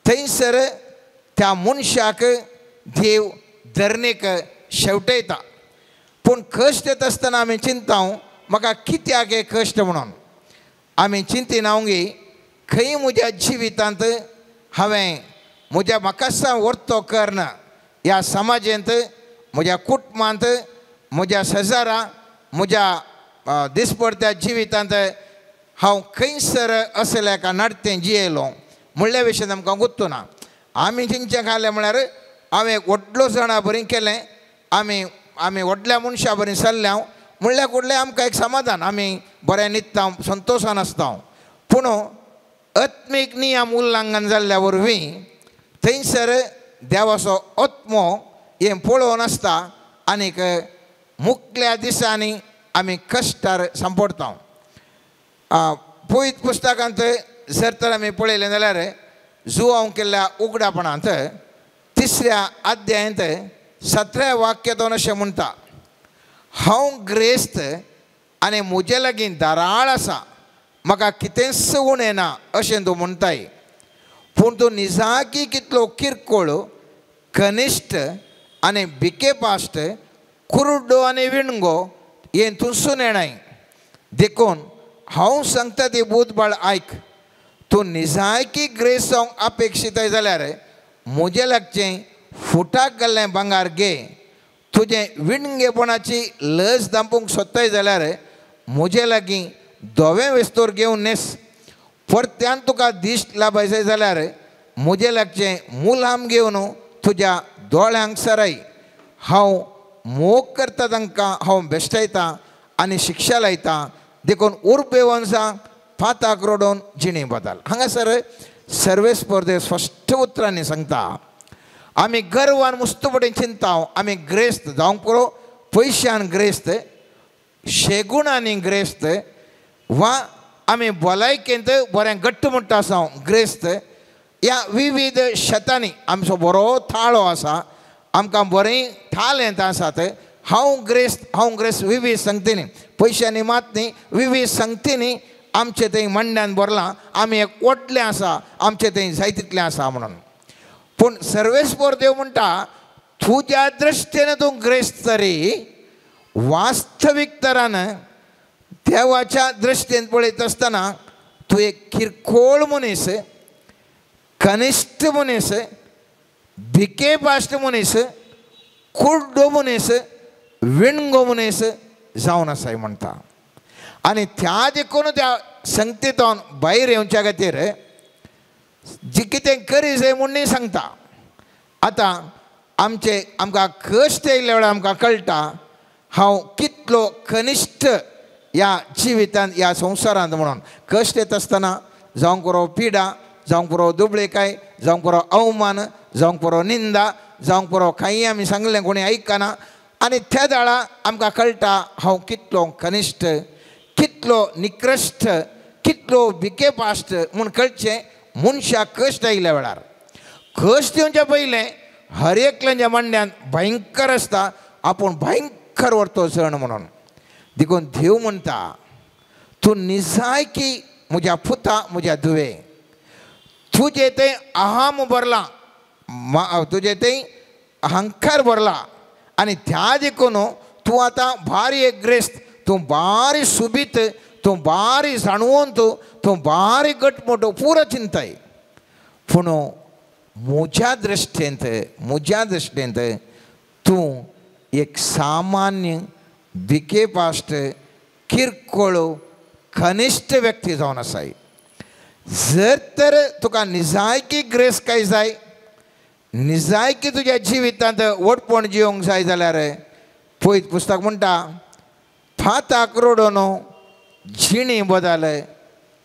थंयसर त्या मनशाक देव धरणेक शेवटयता. पूण कश्ट येता आसतना आमी चिंताव म्हाका कित्याक हे कश्ट म्हणून. आमी चिंतिनावंगी खंय म्हज्या जिवितांत हांवें म्हज्या म्हाका वर्तो करना ह्या समाजांत, म्हज्या कुटुंबांत, म्हज्या शेजारा, म्हज्या दिसपडत्या जिवितांत हांव खंयसर असले एका नडतें जियेलो म्हणल्या विशयी आमकां गुर्तू ना. आमी जिंचे खालें म्हळ्यार हांवें व्हडलो जाणा बरें केलें, आमी व्हडल्या मनशा बरें चल्ल्या म्हणल्या कुडलें आमकां एक समाधान, आमी बरें न्हिदता, संतोशान आसता. पूण आत्मीक नियम उल्लंघन जाल्ल्या वरवीं थंयसर देवाचो आत्मो हें पळोवन आसता आनीक मुखल्या दिसांनी आमी कश्टार सांपडटा. पयत पुस्तकांत जर तर आमी पळयलें जाल्यार जुआंव केल्ल्या उगडापणांत 3ऱ्या अध्यायांत 17व्या वाक्यांतून अशें म्हणटा, हांव ग्रेस्त आनी म्हजे लागीं दाराळ आसा, म्हाका कितेंच उणें ना अशें तूं म्हणटाय. पूण तूं निजाकी कितलो किरकोळ, कनिश्ट आनी बिकेपास्ट, कुर्डो आनी विणगो हें तूं सुनेणाय. देखून हांव सांगता ती बुधबाळ आयक, तूं निजायकी ग्रेस जावंक अपेक्षीत जाल्यार म्हजे लागचें फुटाक घाल्लें भांगार घे. तुजें विणगेपणाची लज दांपूंक सोदताय जाल्यार म्हजे लागीं धवे वेस्तोर घेवन नेस. परत्यान तुका दिश्ट लाभय जाल्यार म्हजे लागचें मुलाम घेवन तुज्या दोळ्यांक सराय. हांव मोग करता तांकां हांव बेश्टायता आनी शिक्षा लायता. देखून उर्बे वंशां फाताक रोडोवन जिणी बदल. हांगासर सर्वेस्पर्धे स्पश्ट उतरांनी सांगता, आमी गर्वान मुस्तपडीन चिंता आमी ग्रेस्त जावंक पुरो, पयशान ग्रेस्त, शेगुणांनी ग्रेस्त, वा आमी भलायकेंत बरें घट्ट म्हणटा आसा ग्रेस्त. ह्या विविध शेतांनी आमचो बरो थाळो आसा, आमकां बरें थाल येता आसात. हांव ग्रेस्त विविध संगतींनी, पयशांनी मात न्ही, विविध संगतींनी आमचे थंय मंड्यान भरलां. आमी एक व्हडलें आसा, आमचे थंय जायतितलें आसा म्हणून. पूण सर्वेस्पर देव म्हणटा, तुज्या दृश्टेन तूं ग्रेस्त तरी वास्तवीक तरान देवाच्या दृश्टेन पळयत आसतना तूं एक किरकोळ मनीस, कनिश्ट मनीस, भिकेपाश्ट मनीस, कुर्डो मनीस, विणगो मनीस जावन आसाय म्हणटा. आनी त्या देखून त्या संगतींतून भायर येवच्या खातीर जी कितें करी जाय म्हणून सांगता. आतां आमकां कश्ट येयल्या वेळार आमकां कळटा हांव कितलो कनिश्ट ह्या जिवितांत ह्या संवसारांत म्हणून. कश्ट येता आसतना जावंक पुरो पिडा, जावंक पुरो दुबळेकाय, जावंक पुरो अवमान, जावंक पुरो निंदा, जावंक पुरो काही आमी सांगलें कोणी आयकना. आनी त्या दाळा आमकां कळटा हांव कितलो कनिश्ट, कितलो निकृश्ट, कितलो भिकेपाश्ट म्हूण कळचें मनशाक कश्ट आयिल्ल्या वेळार. कश्ट येवच्या पयलें हर एकल्याच्या मंड्यान भयंकर आसता, आपूण भयंकर व्हरतो जण म्हणून. देखून देव म्हणटा, तूं निजायकी म्हज्या पुता, म्हज्या धुवे, तुजे थंय अहम भरला, तुजे थंय अहंकार भरला. आनी त्या देखून तूं आतां भारी एक ग्रेस्त, तूं बारी सुबीत, तूं बारी जाणवंत, तूं बारी घटमोटो पुरो चिंताय. पूण म्हज्या दृश्टेंत तूं एक सामान्य भिकेपाश्ट, किरकोळ, कनिश्ट व्यक्ती जावन आसाय. जर तर तुका निजायकी ग्रेस काय जाय, निजायकी तुज्या जिवितांत वडपण जिवंक जाय जाल्यार पळयत पुस्तक म्हणटा, फाताक रोडोन जिणी बदल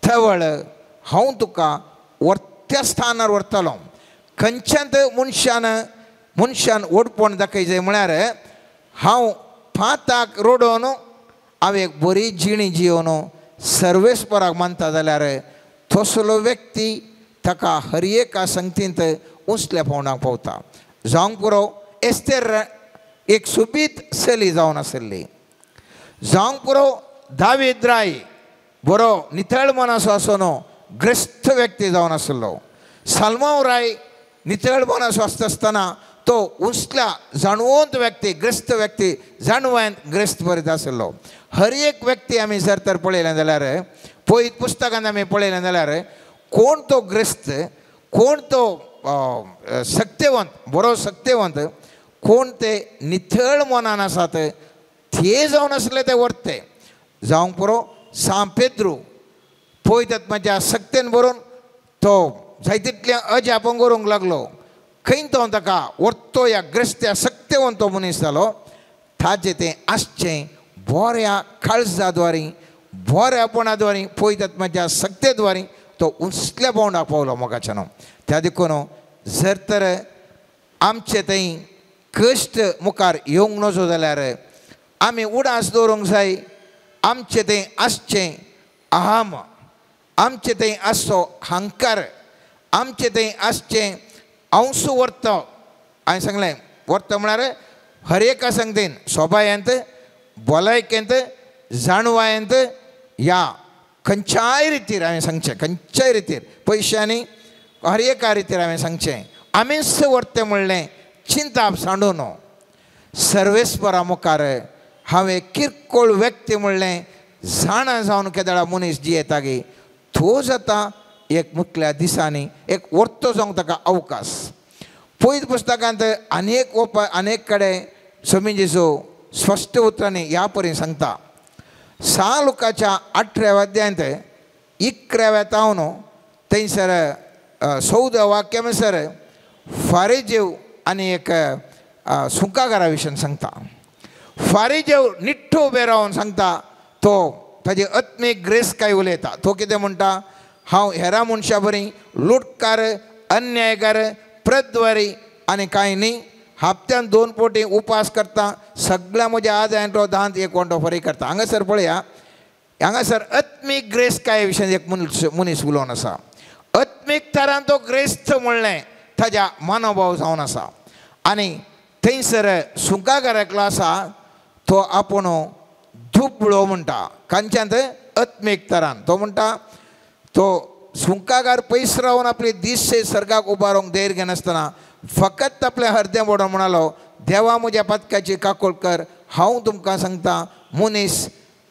थवळ हांव तुका वर्त्या स्थानार व्हरतलो. खंयच्याच मनशान ओडपण दाखय जाय म्हळ्यार हांव फाताक रोडोन हांव एक बरी जिणी जिवन सर्वेस्पराक मानता जाल्यार तसलो व्यक्ती ताका हर एका संगतींत उंचल्या पावंडाक पावता. जावंक पुरो एस्तेर एक सुबीत चली जावन आसली, जावंक पुरो दावीद राय बरो नितळ मनाचो आसो न्हू ग्रस्त व्यक्ती जावन आसलो. सालमावराय नितळ मनाचो आसतना तो उसल्या जाणवंत व्यक्ती ग्रस्त व्यक्ती जाणवान ग्रस्त बरें आसलो. हर एक व्यक्ती आमी जर तर पळयलें जाल्यार पयत पुस्तकांत आमी पळयलें जाल्यार कोण तो ग्रस्त कोण तो सत्यवंत बरो सत्यवंत कोण ते नितळ मनान आसात ते जावन आसले ते वर्ते जावंक पुरो सांत पेद्रू पळयतात म्हाज्या सक्तेन बरोवन तो जायतितल्या अजापां करूंक लागलो. खंय तो ताका वर्तो ह्या ग्रस्त्या सत्यवंत तो मनीस जालो. ताजें तें आसचें बऱ्या काळजाद्वारी बऱ्यापणाद्वारी पळयतात म्हाज्या सक्तेद्वारी तो उसल्या पावंडाक पावलो मोगाच्यान. त्या देखून जर तर आमचे थंय कश्ट मुखार येवंक नजो जाल्यार आमी उडास दवरूंक जाय. आमचे थंय आसचें अहम आमचे थंय आसचो हंकार आमचे थंय आसचें अंश वर्त हांवें सांगलें वर्त म्हळ्यार हर एका संगतीन सोबायांत भलायकेंत जाणवायेंत ह्या खंयच्याय रितीर हांवें सांगचें खंयच्याय रितीर पयशांनी हर एका रितीर हांवें सांगचें आमीच वर्तें म्हणलें चिंताप सांडून सर्वेस्परा मुखार हांवें किरकोळ व्यक्ती म्हणलें जाणा जावन केदळा मनीस जियेता गे तो जाता एक मुतल्या दिसांनी एक वर्तो जावंक ताका अवकाश. पयत पुस्तकांत अनेक कडेन स्वामी जेजू स्पश्ट उतरांनी ह्या परी सांगता. 6 लुकाच्या 8व्या अध्यायांत 11व्या तावन थंयसर 14 वाक्यानुसार फारिजेव आनी एक सुकाकारा विशयी सांगता. फारिजेव निठ्ठो उबे रावन सांगता तो ताजी आत्मीक ग्रेस काय उलयता. तो कितें म्हणटा हांव हेरा मनशां बरी लुटकार अन्यायकार प्रद्वारी आनी कांय न्ही हप्त्यान 2 पोटी उपास करता सगळ्या म्हज्या आदायांतलो 10 एक वंटो फरी करता. हांगासर पळया हांगासर आत्मीक ग्रेस काय विशयी एक मनीस उलोवन आसा. आत्मीक तरान तो ग्रेस्त म्हणलें ताज्या मनोभाव जावन आसा. आनी थंयसर सुकाकाराकलो आसा तो आपूण दुबळो म्हणटा खंयच्यान आत्मीक तरान. तो म्हणटा तो सुंकागार पयस रावन आपले दीस सर्गाक उबारोंक धैर्य घेनासतना फकत आपलें हृदय मोडोन म्हणालो देवा म्हज्या पदकाची काकूळ कर. हांव तुमकां सांगता मनीस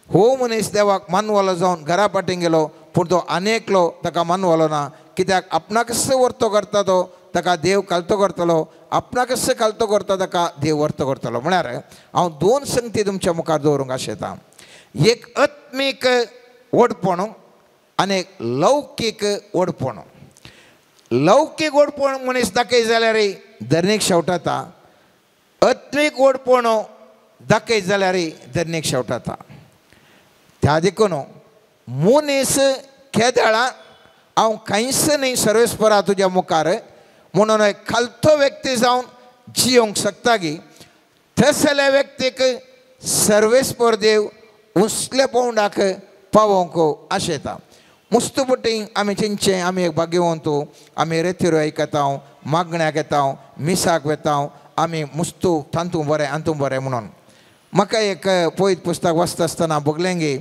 हो मनीस देवाक मानवलो जावन घरा पाटीन गेलो पूण तो आनेकलो ताका मानवलो ना. कित्याक आपणाकच वर्तो करता तो ताका देव कालतो करतलो आपणाकच कालतो करता ताका देव वर्तो करतलो. म्हळ्यार हांव 2 संगती तुमच्या मुखार दवरूंक आशेता. एक आत्मीक ओडपण आनी एक लौकीक ओडपण. लौकीक ओडपण मनीस दाखय जाल्यार धर्नीक शेवटाता. आत्मीक ओडपण दाखय जाल्यार धर्नीक शेवटाता. त्या देखून मनीस केदळा हांव कांयच न्ही सर्वेस्परा तुज्या मुखार म्हणून खालतो व्यक्ती जावन जियोंक शकता गी तसल्या व्यक्तीक सर्वेस्पर देव उसल्या पावंडाक पावोवंक आशेता. मुस्तुपटीं आमी चिंतचें आमी एक भाग्यवंतू आमी रेतीरो आयकता मागण्याक येता मिसाक वेता आमी मुस्तू तांतू बरें आंतू बरें म्हणून. म्हाका एक पयत पुस्तक वाचता आसतना बगलें गे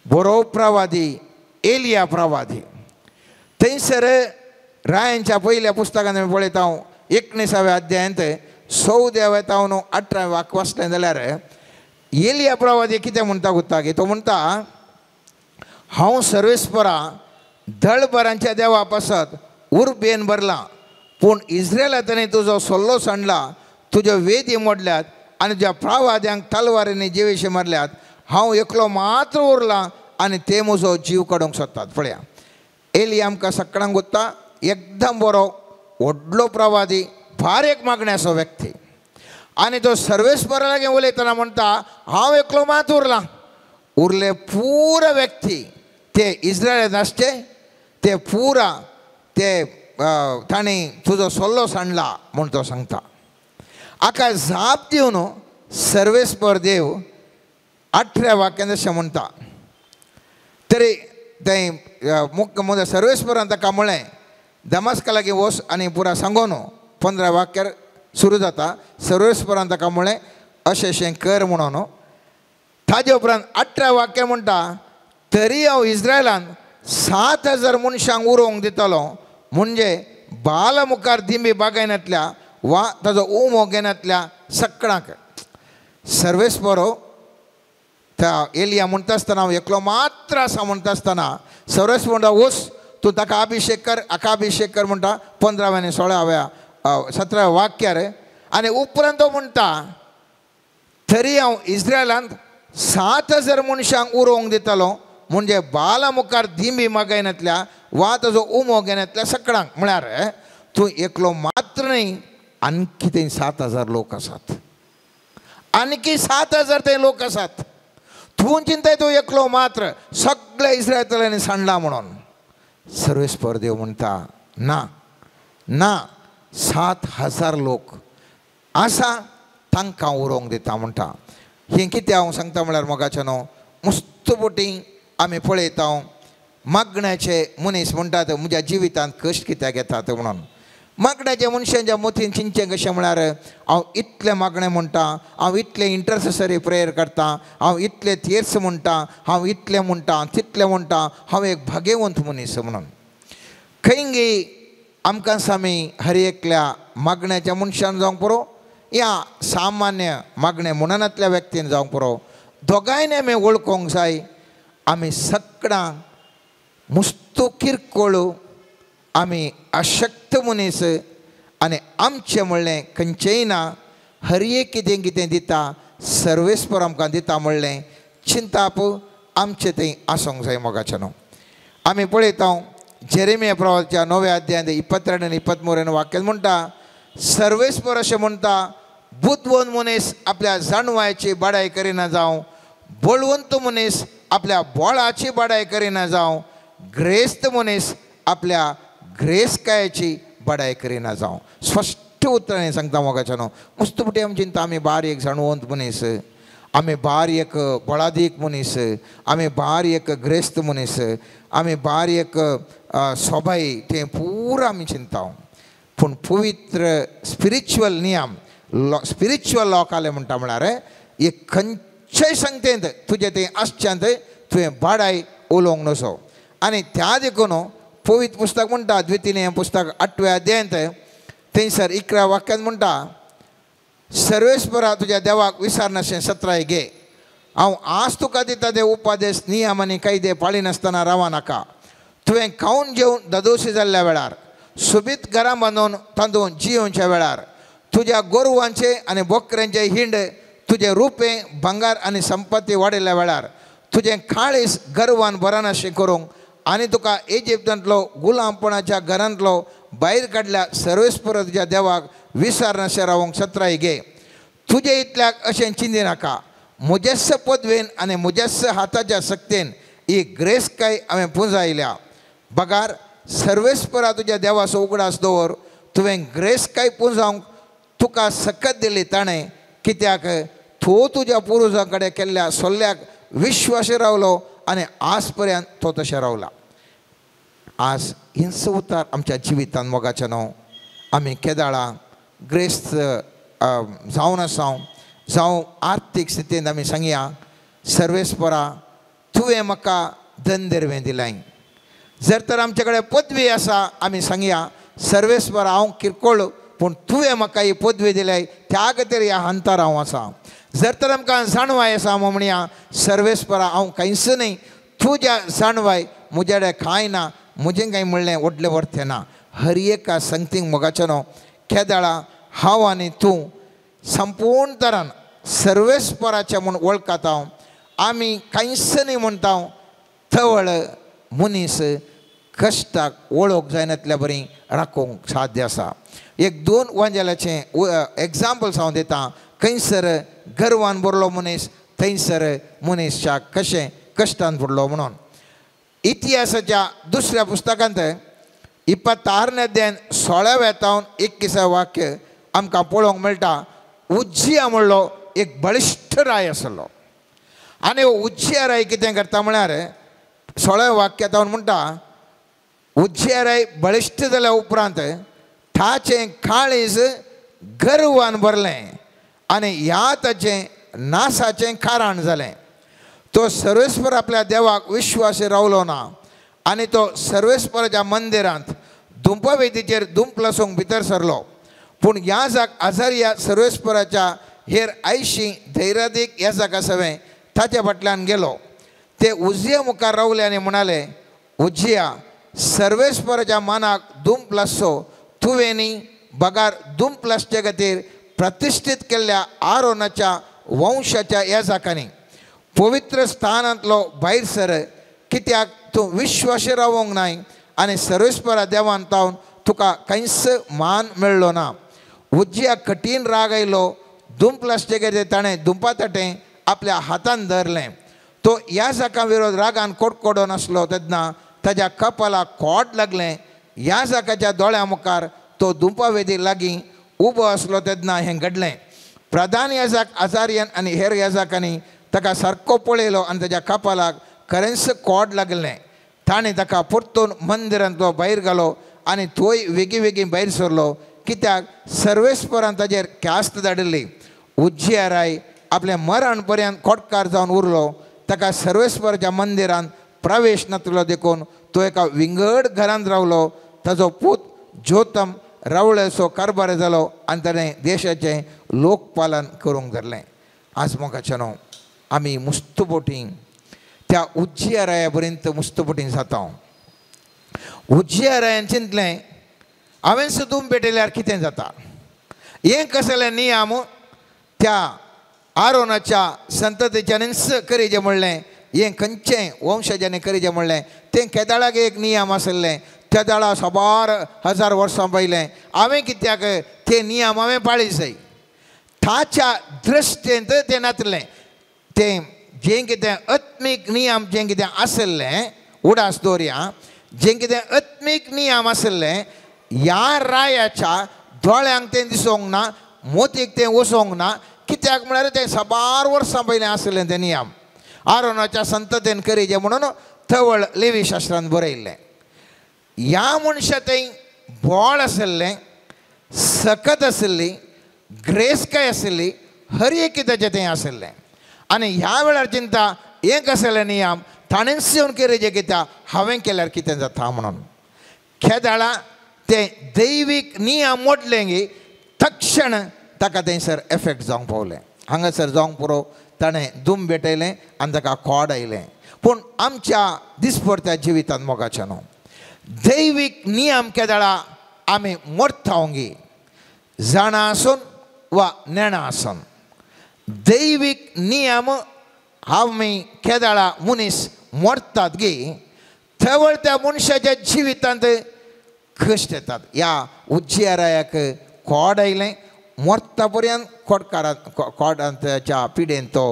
बरो प्रवादी एलिया प्रवादी. थंयसर रायांच्या पयल्या पुस्तकांत आमी पळयता 19व्या अध्यायांत 14व्या तावन 18वें वाक्य वाचलें जाल्यार एलिया प्रवादी कितें म्हणटा गुत्ता गे. तो म्हणटा हांव सर्वेस्परा दळभरांच्या देवा पासत उर्बेन भरला पूण इस्रायलांनी तुजो सल्लो सांडला तुज्यो वेदी मोडल्यात आनी तुज्या प्रवाद्यांक तलवारींनी जिवेशी मारल्यात. हांव एकलो मात्र उरला आनी ते म्हजो जीव काडूंक सोदतात. पळया एलिया आमकां सकाळांक वता एकदम बरो व्हडलो प्रवादी बारीक मागण्याचो व्यक्ती आनी तो सर्वेस्परा लागीं उलयतना म्हणटा हांव एकलो मात उरला. उरले पुरा व्यक्ती ते इस्रायलांत आसचे ते पुरा ते तांणी तुजो सल्लो सांडला म्हूण तो सांगता. हाका जाप दिवन सर्वेस्पर देव 18व्या वाक्यान अशें म्हणटा. तरी थंय मुख्य सर्वेस्परान ताका म्हळें दमास्का लागीं वच आनी पुरा सांगून 15व्या वाक्यार सुरू जाता. सर्वेस्परान ताका म्हळें अशें कर म्हणून. ताजे उपरांत 18व्या वाक्य म्हणटा तरी हांव इस्रायलान 7,000 मनशांक उरोवंक दितलो, म्हणजे बाल मुखार दिंबी बागायनांतल्या वा ताजो उमो घेनांतल्या सगळ्यांक. सर्वेस्परो त्या एलिया म्हणटा आसतना हांव एकलो मात्र आसा म्हणटा आसतना सर्वेस्पर म्हणटा वच तूं ताका अभिषेक कर, हाका अभिषेक कर म्हणटा 15व्या आनी 16व्या 17व्या वाक्यार. आनी उपरांत तो म्हणटा तरी हांव इस्रायलांत 7,000 मनशांक उरोवंक दितलो, म्हणजे बाला मुखार दिंबी मागायनांतल्या वा ताजो उमो घेनांतल्या सगळ्यांक. म्हळ्यार तूं एकलो मात्र न्ही, आणखी थंय 7,000 लोक आसात, आणखी 7,000 ते लोक आसात. तूं चिंताय तूं एकलो मात्र सगळ्या इस्रायलांनी सांडला म्हणून. सर्वेस्पर देव म्हणटा ना ना, 7,000 लोक आसा तांकां उरोवंक दिता म्हणटा. हें कितें हांव सांगता म्हळ्यार मोगाचें न्हू, मुस्तबोटी आमी पळयता मागण्याचे मनीस म्हणटात म्हज्या जिवितांत कश्ट कित्याक येतात म्हणून. मागण्याच्या मनशांच्या मतीन चिंतचें कशें म्हळ्यार हांव इतलें मागणें म्हणटा, हांव इतलें इंटरसेसरी प्रेयर करता, हांव इतलें तियर्स म्हणटा, हांव इतलें म्हणटा तितलें म्हणटा, हांव एक भाग्यवंत मनीस म्हणून. खंयी आमकां सामी हर एकल्या मागण्याच्या मनशान जावंक पुरो या सामान्य मागणे म्हणनांतल्या व्यक्तीन जावंक पुरो, दोगांयनी आमी वळखोंक जाय आमी सगळ्यांक मुस्तो किरकोळ, आमी अशक्त मनीस आनी आमचें म्हणलें खंयचेंय ना. हर एक कितें कितें दिता सर्वेस्पर आमकां दिता म्हणलें चिंताप आमचें थंय आसूंक जाय मोगाचें न्हू. आमी पळयता जेरेमिया प्रवाच्या 9व्या अध्यायात 22 आनी 23 वाक्यांत म्हणटा सर्वेस्पर अशें म्हणटा बुद्धवंत मनीस आपल्या जाणवायची बाडाय करिना जावं, बळवंत मनीस आपल्या बोळाची बाडाय करिना जावं, ग्रेस्त मनीस आपल्या ग्रेसकायाची बाडाय करिना जावं. स्पश्ट उतरांनी सांगता मोगाचें न्हू. मुस्तबुटी आमी चिंता आमी बारीक जाणवंत मनीस, आमी बारीक बळादीक मनीस, आमी बारीक ग्रेस्त मनीस, आमी बारीक सोबाई तें पुरो आमी चिंता. पूण पवित्र स्पिरिच्युअल नियम स्पिरिच्युअल लोकाले म्हणटा म्हळ्यार एक खंयच्याय संगतेंत तुजें तें आसच्यांत तुवें बाडाय उलोवंक नजो. आनी त्या देखून पवित्र पुस्तक म्हणटा द्वितीय पुस्तक 8व्या अध्यायांत थंयसर 11 वाक्यांत म्हणटा सर्वेस्परा तुज्या देवाक विसार नाशें 17 घे. हांव आज तुका दिता ते उपादेश नियम आनी कायदे पाळिनासतना रावा नाका. तुवें खावन जेवन ददोशी जाल्ल्या वेळार, सोबीत घरां बांदून तांदून जियोवच्या वेळार, तुज्या गोरवांचे आनी बोकऱ्यांचे हिंड, तुजें रुपें भांगार आनी संपत्ती वाडयल्या वेळार, तुजें काळीस गर्वान बरानाशें करूंक आनी तुका इजिप्तांतलो गुलामपणाच्या घरांतलो भायर काडल्या सर्वेस्पर तुज्या देवाक विसार नाशें रावंक 17 घे. तुजे इतल्याक अशें चिंती नाका. मुजेस्स पदवेन आनी मुजेस्स हाताच्या सक्तेन ही ग्रेसकाय हांवें पुंजायल्या. बगार सर्वेस्परा तुज्या देवाचो उगडास दवर. तुवें ग्रेसकाय पुंजावंक तुका सकत दिली ताणें, कित्याक तूं तुज्या पुरुजां कडेन केल्ल्या सोल्ल्याक विश्वासी रावलो आनी आज पर्यंत तो तशें रावला. आज हिंस उतार आमच्या जिवितांत मोगाचें न्हू. आमी केदाळां ग्रेस्त जावन आसां, जावं आर्थीक स्थितींत आमी सांगया सर्वेस्परा तुवें म्हाका धनदेरवें दिलें. जर तर आमचे कडेन पदवी आसा आमी सांगया सर्वेस्परा हांव किरकोळ पूण तुवें म्हाका ही पदवी दिली त्या खातीर ह्या हंतार हांव आसा. जर तर आमकां जाणवाय आसा म्हणया सर्वेस्परा हांव कांयच न्ही, तुज्या जाणवाय म्हजे कडेन कांय ना, म्हजें कांय म्हणलें व्हडलें वर्थें ना. हर एका संगतीक मोगाचें न्हू केदाळा हांव आनी तूं संपूर्ण तरान सर्वेस्पराचें म्हूण वळखात. हांव आमी कांयच न्ही म्हणटा थवळ मनीस कश्टाक वळख जायनातल्या बरी राखूंक साध्य आसा. एक 2 वांजेलाचें एग्जाम्पल्स हांव दितां. खंयसर गर्वान भरलो मनीस, थंयसर मनीसच्या कशें कश्टान बुडलो म्हणून. इतिहासाच्या दुसऱ्या पुस्तकांत 26 अध्यायान 16 ते 21 वाक्य आमकां पळोवंक मेळटा. उज्जिया म्हणलो एक बळिश्ठ राय आसलो आनी उज्जिया राय कितें करता म्हळ्यार 16 वाक्यांत हांव म्हणटा उज्जिया राय बळिश्ठ जाल्या उपरांत ताचें काळीज गर्वान भरलें आनी ह्या ताचें नासाचें कारण जालें. तो सर्वेस्पर आपल्या देवाक विश्वासी रावलो ना आनी तो सर्वेस्पराच्या मंदिरांत धुंपवेदीचेर धुंप लासूंक भितर सरलो. पूण ह्या जाग आजारिया सर्वेस्पराच्या हेर 80 धैर्यादीक ह्या जागा सवें ताचे फाटल्यान गेलो. ते उज्जिया मुखार रावले आनी म्हणाले, उज्जिया, सर्वेस्पराच्या मानाक धुंप लासचो तुवेंनी बगार धुंप लासचे खातीर प्रतिश्ठीत केल्ल्या आरोनाच्या वंशाच्या ह्या जाकांनी पवित्र स्थानांतलो भायर सर, कित्याक तूं विश्वासी रावोंक नाय आनी सर्वेस्परा देवान तावन तुका कांयच मान मेळ्ळो ना. उज्जिया कठीण राग आयलो. धुंप लासचे खातीर ताणें धुंपा ताटें आपल्या हातान धरलें. तो ह्या जाका विरोध रागान कोडकोडो नासलो तेन्ना ताच्या कपालाक खोट लागलें. ह्या जाकाच्या दोळ्या मुखार तो धुंपावेदी लागीं उबो आसलो तेन्ना हें घडलें. प्रधान याजक आजारियन आनी हेर याजकांनी ताका सारको पळयलो आनी ताच्या कपालाक खरेंच खोट लागलें. ताणें ताका परतून मंदिरांतलो भायर घालो आनी तोय वेगी वेगीन भायर सरलो, कित्याक सर्वेस्परान ताजेर ख्यास्त धाडिल्ली. उज्जियाराय आपल्या मरण पर्यंत खोटकार जावन उरलो. ताका सर्वेस्पराच्या मंदिरांत प्रवेश नातलो देखून तो एका विंगड घरांत रावलो. ताजो पूत ज्योतम रावळेचो कारभार जालो आनी ताणें देशाचें लोकपालन करूंक धरलें. आज मोगाच्या न्हू आमी मुस्तुबोटी त्या उज्जियाराया पर्यंत मुस्तुबोटी जाता. उज्जियारायान चिंतलें, हांवें सुद्दां पेटयल्यार कितें जाता. हें कसलें नियम त्या आरोनाच्या संततीच्यानीच करीचें म्हणलें. हें खंयचें वंशजांनी करीचें म्हणलें. तें केदाळाक एक नियम आसलें. केदाळा 1000 वर्सां पयलें. हांवें कित्याक ते नियम हांवें पाळी जाय. ताच्या दृश्टेंत तें नातलें. तें जें कितें आत्मीक नियम जें कितें आसलें, उडास दवरया, जें कितें आत्मीक नियम आसलें ह्या रायाच्या दोळ्यांक तें दिसोंक ना, मोतीक तें वचोंक ना. कित्याक म्हळ्यार तें 1000 वर्सां पयलें आसलें तें नियम. आरोनाच्या संततेन करीचें म्हणून थवळ लेवी शास्त्रांत बरयल्लें. ह्या मनशा थंय बोळ आसलें, सकत आसली, ग्रेसकाय आसली, हर एक कितें थंय आसलें. आनी ह्या वेळार चिंता हें कसलें नियम ताणेंच येवन करीचें कित्याक हांवें केल्यार कितें जाता म्हणून. केदाळा ते दैवीक नियम मोडलें गी तक्षण ताका थंयसर एफेक्ट जावंक पावलें. हांगासर जावंक पुरो ताणें धूम भेटयलें आनी ताका खोड आयलें. पूण आमच्या दिसभरत्या जिवितांत मोगाच्या न्हू दैवीक नियम केदाळा आमी मोडटा गी, जाणा आसून वा नेणा आसून. दैवीक नियम आमी केदाळा मनीस मोडटात गी, थवळ त्या मनशाच्या जिवितांत कश्ट येतात. ह्या उज्जियारायाक खोड आयलें. मोर्ता पर्यंत खोडांच्या पिडेन तो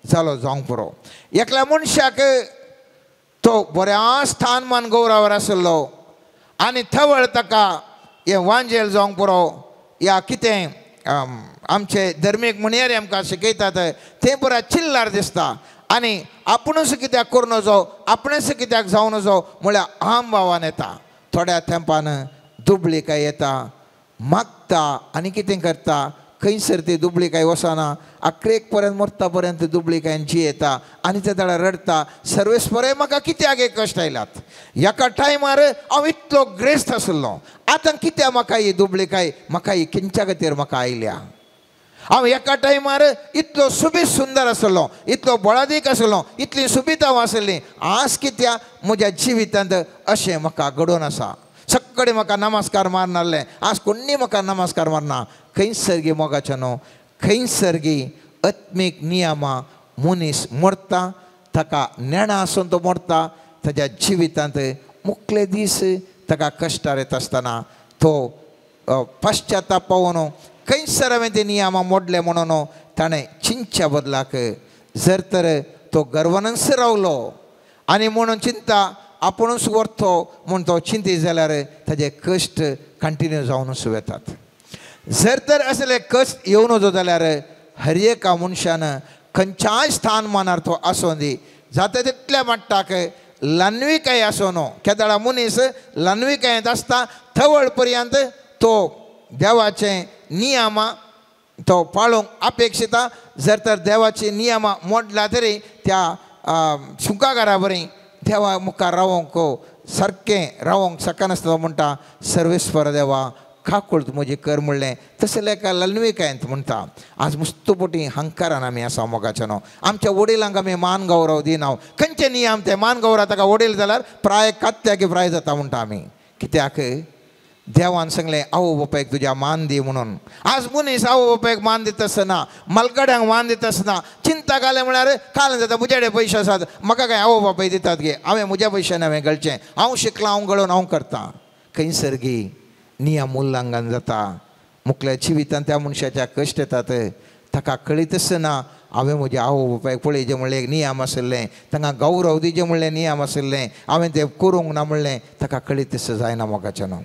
जालो जावंक पुरो. एकल्या मनशाक तो बऱ्या स्थानमान गौरवार आसलो आनी थवळ ताका हें वांजेल जावंक पुरो या कितें आमचे धर्मीक म्हणयारे आमकां शिकयतात तें बऱ्या चिल्लार दिसता. आनी आपुणूच कित्याक करूं नजो, आपणेच कित्याक जावं नजो म्हळ्यार अहम भावान येता. थोड्या तेंपान दुबळीकाय येता, मागता आनी कितें करता. खंयसर ती दुबळीकाय वचना, आख्रेक पर्यंत मरता पर्यंत दुबळीकायन जी येता आनी ते ताळा रडता. सर्वेस्पराय म्हाका कित्याक एक कश्ट आयल्यात. एका टायमार हांव इतलो ग्रेस्त आसलो, आतां कित्याक म्हाका ही दुबळीकाय, म्हाका ही खंयच्या खातीर म्हाका आयल्या. हांव एका टायमार इतलो सुबीत सुंदर आसलो, इतलो बळादीक आसलो, इतली सुबीत हांव आसली. आज कित्याक म्हज्या जिवितांत अशें म्हाका घडोवन आसा. सक्कडे म्हाका नमस्कार मारनासले, आज कोणी म्हाका नमस्कार मारना. खंयसर गी मोगाच्या न्हू खंयसर गी आत्मीक नियमां मनीस मोडटा. ताका नेणा आसून तो मोडटा. ताच्या जिवितांत मुखले दीस ताका कश्टार येता आसतना तो पश्चाताप पावून खंयसर हांवें ते नियमां मोडले म्हणून ताणें चिंतच्या बदलाक जर तर तो गर्वानच रावलो आनी म्हणून चिंता आपुणूच व्हरतो म्हूण तो चिंती जाल्यार ताजे कश्ट कंटिन्यू जावनूच येतात. जर तर असले कश्ट येवं नजो जाल्यार हर एका मनशान खंयच्याय स्थानमानार तो आसूं दी, जाता तितल्या मट्टाक लान्विकाय आसूं न्हू. केदाळा मनीस लान्विकायेंत आसता. थवळ पर्यंत तो देवाचें नियमां तो पाळूंक अपेक्षिता. जर तर देवाची नियमां मोडला तरी त्या शुकागारा बरी देवा मुखार रावोंक सारकें रावोंक सकनासता म्हणटा सर्वेस्पर देवा खाकुळत म्हजें कर म्हणलें तशें लेका ललवीकायंत म्हणटा आज मुस्तुपोटी हंकारान आमी आसा मोगाचे न्हू आमच्या वडिलांक आमी मान गौरव दिना खंयचे नियम ते मान गौरव ताका वडील जाल्यार प्राय कात्याक प्राय जाता म्हणटा आमी कित्याक देवान सांगलें आवय बापायक तुज्या मान दी म्हणून आज मनीस आवय बापायक मान दिता आसतना मलगड्यांक मान दिता आसतना चिंता घालें म्हळ्यार काल जाता म्हजेडे पयशे आसात म्हाका काय आवय बापाय दितात गे हांवें म्हज्या पयशांनी हांवें घालचें हांव शिकलां हांव घडोवन हांव करतां खंयसर गी नियम उल्लंघन जाता मुखल्या जिवितांत त्या मनशाच्या कश्ट येतात ताका कळीत आसना हांवें म्हज्या आवय बापायक पळय जें म्हणलें नियम आशिल्लें तांकां गौरव दी जें म्हणलें नियम आशिल्लें हांवें तें करूंक ना म्हणलें ताका कळीत जायना मोगाचें न्हू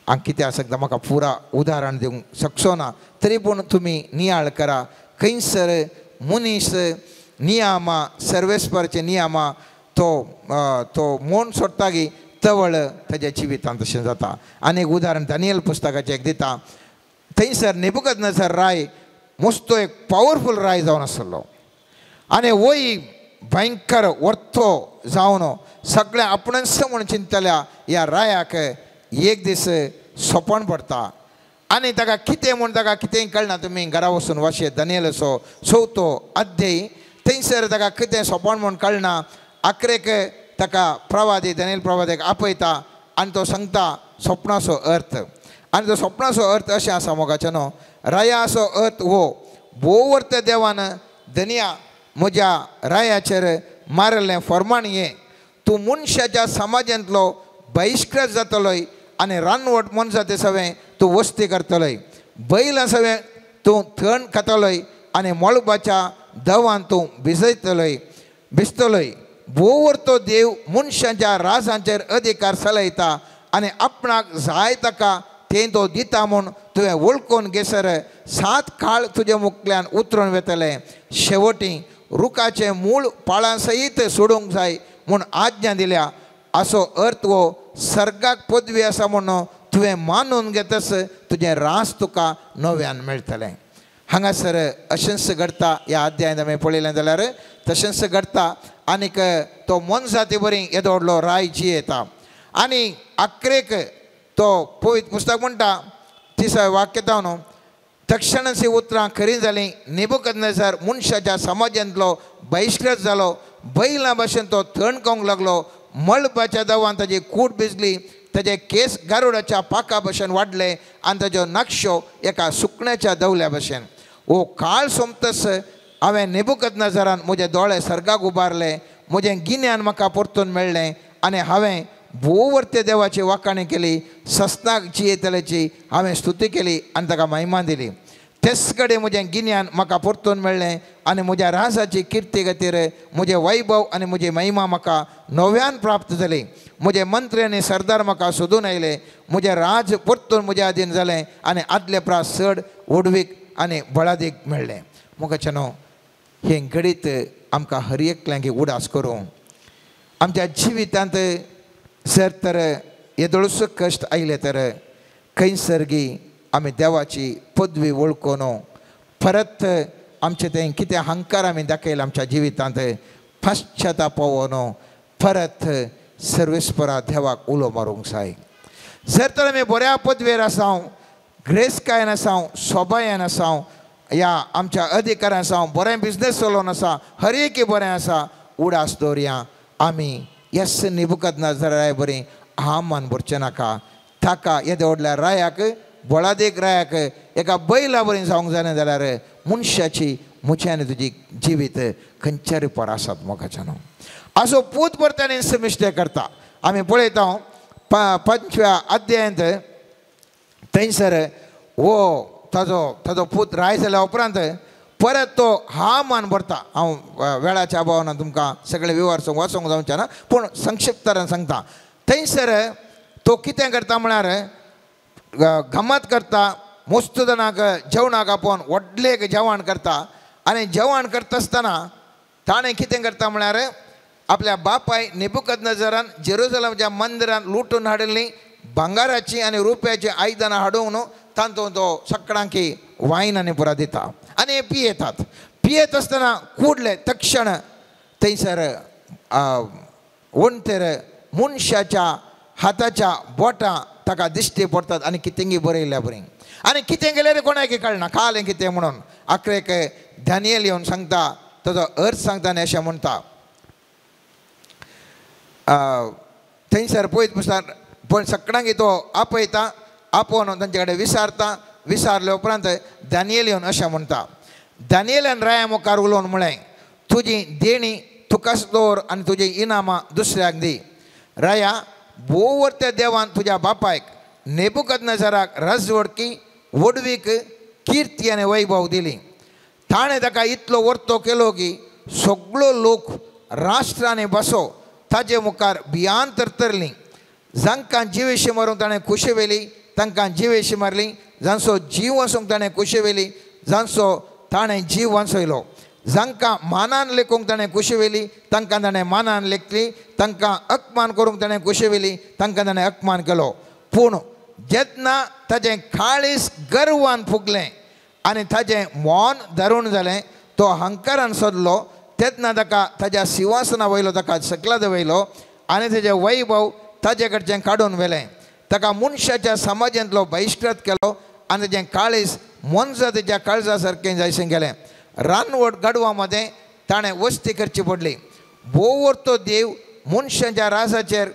हांव कितें आसा म्हाका पुरा उदाहरण दिवंक शकचो ना तरी पूण तुमी नियाळ करा खंयसर मनीस नियमा सर्वेस्परचे नियमा तो मोन सोडटा गी तवळ ताच्या जिवितांत तशें जाता आनी एक उदाहरण दानियल पुस्तकाचें एक दिता थंयसर नेबुकदनेझर राय मस्तो एक पावरफूल राय जावन आसलो आनी वय भयंकर वर्थो जावन सगळें आपणच म्हूण चिंतल्या ह्या रायाक एक दीस सोपण पडटा आनी ताका कितें म्हूण ताका कितेंय कळना तुमी घरा वचून वाचेत दानियेलाचो 4थो अध्याय थंयसर ताका कितें सोपण म्हूण कळना आखरेक ताका प्रवादी दानियल प्रवादीक आपयता आनी तो सांगता स्वप्नाचो अर्थ आनी तो स्वप्नाचो अर्थ अशें आसा मोगाचें न्हू रायाचो अर्थ हो भोवर्त देवान धनिया म्हज्या रायाचेर मारलें फर्माण हें तूं मनशाच्या समाजांतलो बहिष्कृत जातलोय आनी रानवट मनशां ते सगळें तूं वस्ती करतलोय बैलां सगळें तूं थंड खातलोय आनी मोळबाच्या दवान तूं भिजतलोय भोवर्तो देव मनशांच्या राजांचेर अधिकार चलयता आनी आपणाक जाय ताका तें तो दिता म्हूण तुवें वळखून घेसर 7 काळ तुज्या मुखल्यान उतरून वेतले शेवटी रुखाचें मूळ पाळां सयत सोडूंक जाय म्हूण आज्ञा दिल्या असो अर्थ हो सर्गाक पदवी आसा म्हूण तुवें मानून घेतस तुजें रास तुका नव्यान मेळटलें हांगासर अशेंच घडटा ह्या अध्यायान आमी पळयलें जाल्यार तशेंच घडटा आनीक तो मन जाती बरी येदोडलो राय जियेता आनी आखरेक तो पवित्र पुस्तक म्हणटा तिसरें वाक्य येता न्हू तक्षणाची उतरां खरीं जालीं नेबुकदनेझर मनशाच्या समाजांतलो बहिष्कृत जालो बैलां भाशेन तो थंड खावंक लागलो मळबाच्या दवान ताची कूड भिजली ताचे केस गारुडाच्या पाका भाशेन वाडले आनी ताजो नक्षो एका सुकण्याच्या दवल्या भाशेन हो काळ सोंपतस हांवें नेबुकदनेझरान म्हजे दोळे सर्गाक उबारले म्हजें गिन्यान म्हाका परतून मेळ्ळें आनी हांवें भोवर्ते देवाची वाखाणी केली सस्नाक जियेतल्याची हांवें स्तुती केली आनी ताका महिमा दिली तेच कडेन म्हजें गिन्यान म्हाका परतून मेळ्ळें आनी म्हज्या राजाची किर्ती खातीर म्हजें वैभव आनी म्हजी महिमा म्हाका नव्यान प्राप्त जाली म्हजे मंत्री आनी सरदार म्हाका सोदून आयले म्हजें राज परतून म्हज्या अधीन जालें आनी आदले प्रास चड उडवीक आनी बळादीक मेळ्ळें मोगाचें न्हू हें घडीत आमकां हर एकल्यांक उडास करूं आमच्या जिवितांत जर तर येदोळसो कश्ट आयले तर खंयसर आमी देवाची पदवी वळखून परत आमचें तें कितें हंकार आमी दाखयला आमच्या जिवितांत पाश्चाताप पळोवन परत सर्वेस्परा देवाक उलो मारूंक जाय जर तर आमी बऱ्या पदवेर आसां ग्रेसकायेन आसां सोबायेन आसां या आमच्या अधिकारान आसां बरें बिजनेस चलोवन आसा हर एक बरें आसा उडास दवरया आमी येस नेबुकदनेझर राय बरी हामान भरचें नाका ताका येदे व्हडल्या रायाक बळादेक रायाक एका बैला बरी जावंक जालें जाल्यार मनशाची म्हजें आनी तुजी जिवीत खंयच्यारी पर आसात मोगाचें न्हू असो पूत परत्यान मिस्टेक करता आमी पळयता 5व्या अध्यायांत थंयसर हो ताजो पूत राय जाल्या उपरांत परत तो हामान भरता हांव वेळाच्या अभावान तुमकां सगळे विवर वाचूंक जावचें ना पूण संक्षिप्तरान सांगता थंयसर तो कितें करता म्हळ्यार गमत करता मस्त जाणांक जेवणाक आपोवन व्हडलें जेवण करता आनी जेवण करता आसतना ताणें कितें करता म्हळ्यार आपल्या बापाय नेबुकदनेझरान जेरुसलेमच्या मंदिरान लुटून हाडिल्लीं भांगाराची आनी रुप्याची आयदनां हाडूंक न्हू तातूंत तो सगळ्यांकी वायन आनी पुरा दिता आनी पियेतात पियेत आसतना कुडले तक्षण थंयसर वणतेर मनशाच्या हाताच्या बोटां ताका दिश्टी पडटात आनी कितेंगी बरयल्या बरी आनी कितें गेलें रे कोणाक कळना कालें कितें म्हणून आखरेक दानियल येवन सांगता ताजो अर्थ सांगता आनी अशें म्हणटा थंयसर पळयत बसता पण सकाळी तो आपयता आपोवन तांचे कडेन विचारले उपरांत दानियल येवन अशें म्हणटा दानियेलान राया मुखार उलोवन म्हळें तुजी देणी तुकाच दवर आनी तुजी इनामां दुसऱ्याक दी राया भोववर्त्या देवान तुज्या बापायक नेबुकदनेझराक राजवडकी वडवीक किर्ती आनी वैभव दिली ताणें ताका इतलो वर्तो केलो की सगळो लोक राष्ट्र आनी बसो ताजे मुखार भियान तरतरली जांकां जिवेशी मारूंक ताणें कुशेवेली तांकां जिवेशी मारली जांचो जीव वचूंक ताणें कुशेवेली जांचो ताणें जीव वाचयलो जांकां मानान लेखूंक ताणें कुशेवेली तांकां ताणें मानान लेखली तांकां अपमान करूंक ताणें कुशेवेली तांकां ताणें अपमान केलो पूण जेन्ना ताजें काळीस गर्वान फुगलें आनी ताजें मौन धरून जालें तो अहंकारान सोदलो तेन्ना ताका ताज्या सिंहासना वयलो ताका सकला दवयलो आनी ताजें वैभव ताजे कडच्यान काडून व्हेलें ताका मनशाच्या समाजांतलो बहिश्कृत केलो आनी ताजें काळीस मनजा ताज्या काळजा सारकें जायशें गेलें रानवट गाडवा मदें ताणें वस्ती करची पडली भोवोर तो देव मनशाच्या राजाचेर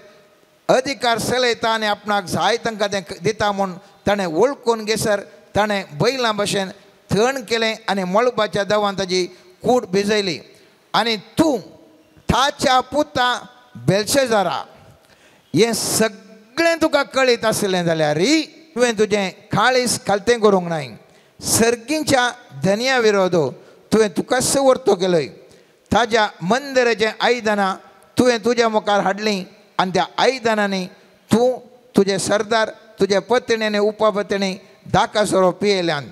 अधिकार चलयता आनी आपणाक जाय तांकां तें दिता म्हूण ताणें वळखून घेसर ताणें बैलां भशेन थंड केलें आनी मळबाच्या दवान ताजी कूड भिजयली आनी तूं ताच्या पुता बेल्शेजारा हें सगळें तुका कळीत आसलें जाल्यार तुवें तुजें काळीस खालतें करूंक नाय सर्गीच्या धन्या विरोध तुवें तुकाच वर्तो केलोय ताज्या मंदिराचें आयदनां तुवें तुज्या मुखार हाडलीं आनी त्या आयदनांनी तूं तुजे सरदार तुजे पत्नी आनी उपपत्नी दाकासोरो पियेल्यान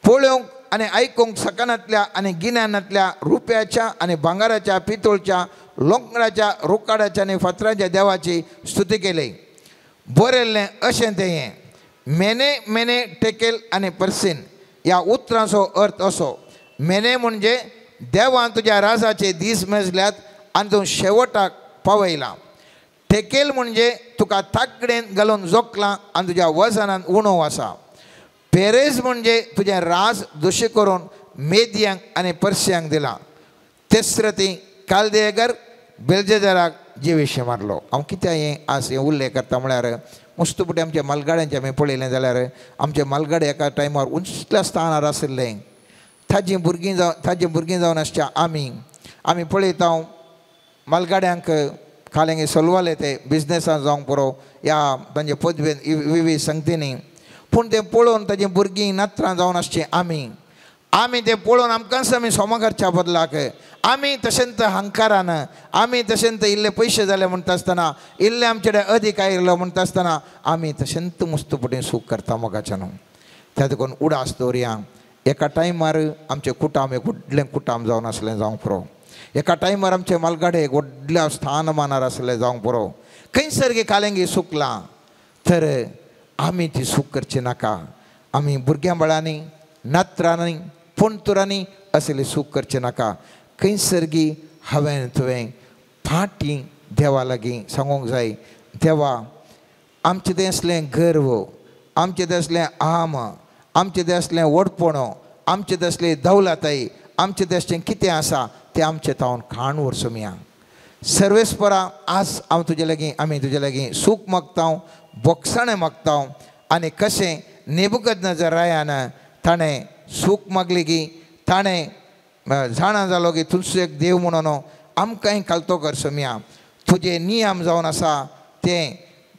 पळोवंक आनी आयकूंक सकनांतल्या आनी गिन्यानांतल्या रुप्याच्या आनी भांगाराच्या पितूळच्या लोंकडाच्या रुकाडाच्या आनी फातराच्या देवाची स्तुती केली बरयल्लें अशें तें हें मेने मेने टेकेल आनी परसीन ह्या उतरांचो अर्थ असो मेने म्हणजे देवान तुज्या राजाचे दीस मेजल्यात आनी तूं शेवटाक पावयला टेकेल म्हणजे तुका ताकडेन घालून जोखलां आनी तुज्या वजनांत उणो आसा पेरेज म्हणजे तुजें राज दुशी करून मेदियांक आनी पर्शियांक दिलां तिसरती कालदेगर बेल्शेजाराक जिवेशी मारलो हांव कित्याक हें आज हें उल्लेख करता म्हळ्यार मुस्तुपुटी आमच्या मलगाड्यांचें आमी पळयलें जाल्यार आमचे मलगाडे एका टायमार उंचल्या स्थानार आशिल्ले ताजीं भुरगीं जावन आसच्या आमी पळयता मलगाड्यांक खालेंगे सोलवाले ते बिजनेसान जावंक पुरो ह्या तांचे पदवेन विविध संगतींनी पूण तें पळोवन ताजीं भुरगीं नात्रां जावन आसचीं आमी तें पळोवन आमकांच आमी सोमा करच्या बदलाक आमी तशेंच अहंकारान आमी तशेंच इल्ले पयशे जाले म्हणटा आसतना इल्ले आमचे कडेन अधिकार येयलो म्हणटा आसतना आमी तशेंच मुस्तुपुटीन सूख करता मोगाच्यान त्या देखून उडास दवरया एका टायमार आमचें कुटाम एक व्हडलें कुटाम जावन आसलें जावंक पुरो एका टायमार आमचे मलगाडे एक व्हडल्या स्थानमानार आसलें जावंक पुरो खंयसर गे कालेंगी सुकलां तर आमी ती सूख करची नाका आमी भुरग्यां बाळांनी नात्रांनी पोंतुरांनी असलें सूख करचें नाका खंयसर गी हांवें तुवें फाटीं देवा लागीं सांगूंक जाय देवा आमचें तें असलें गर्व आमचें तें असलें आम आमचें तें असलें वडपणो आमचें तें असलें दौलताय आमचें तें अशें कितें आसा तें आमचें तावन खाण व्हरसुमिया सर्वेस्परा आज हांव तुजे लागीं आमी तुजे लागीं सूख मागता बोगसाणें मागता आनी कशें नेबुकदनेझरायान ताणें सूख मागली की ताणें जाणा जालो की तुजो एक देव म्हणून आमकांय कालतो कर सोम्या तुजे नियम जावन आसा तें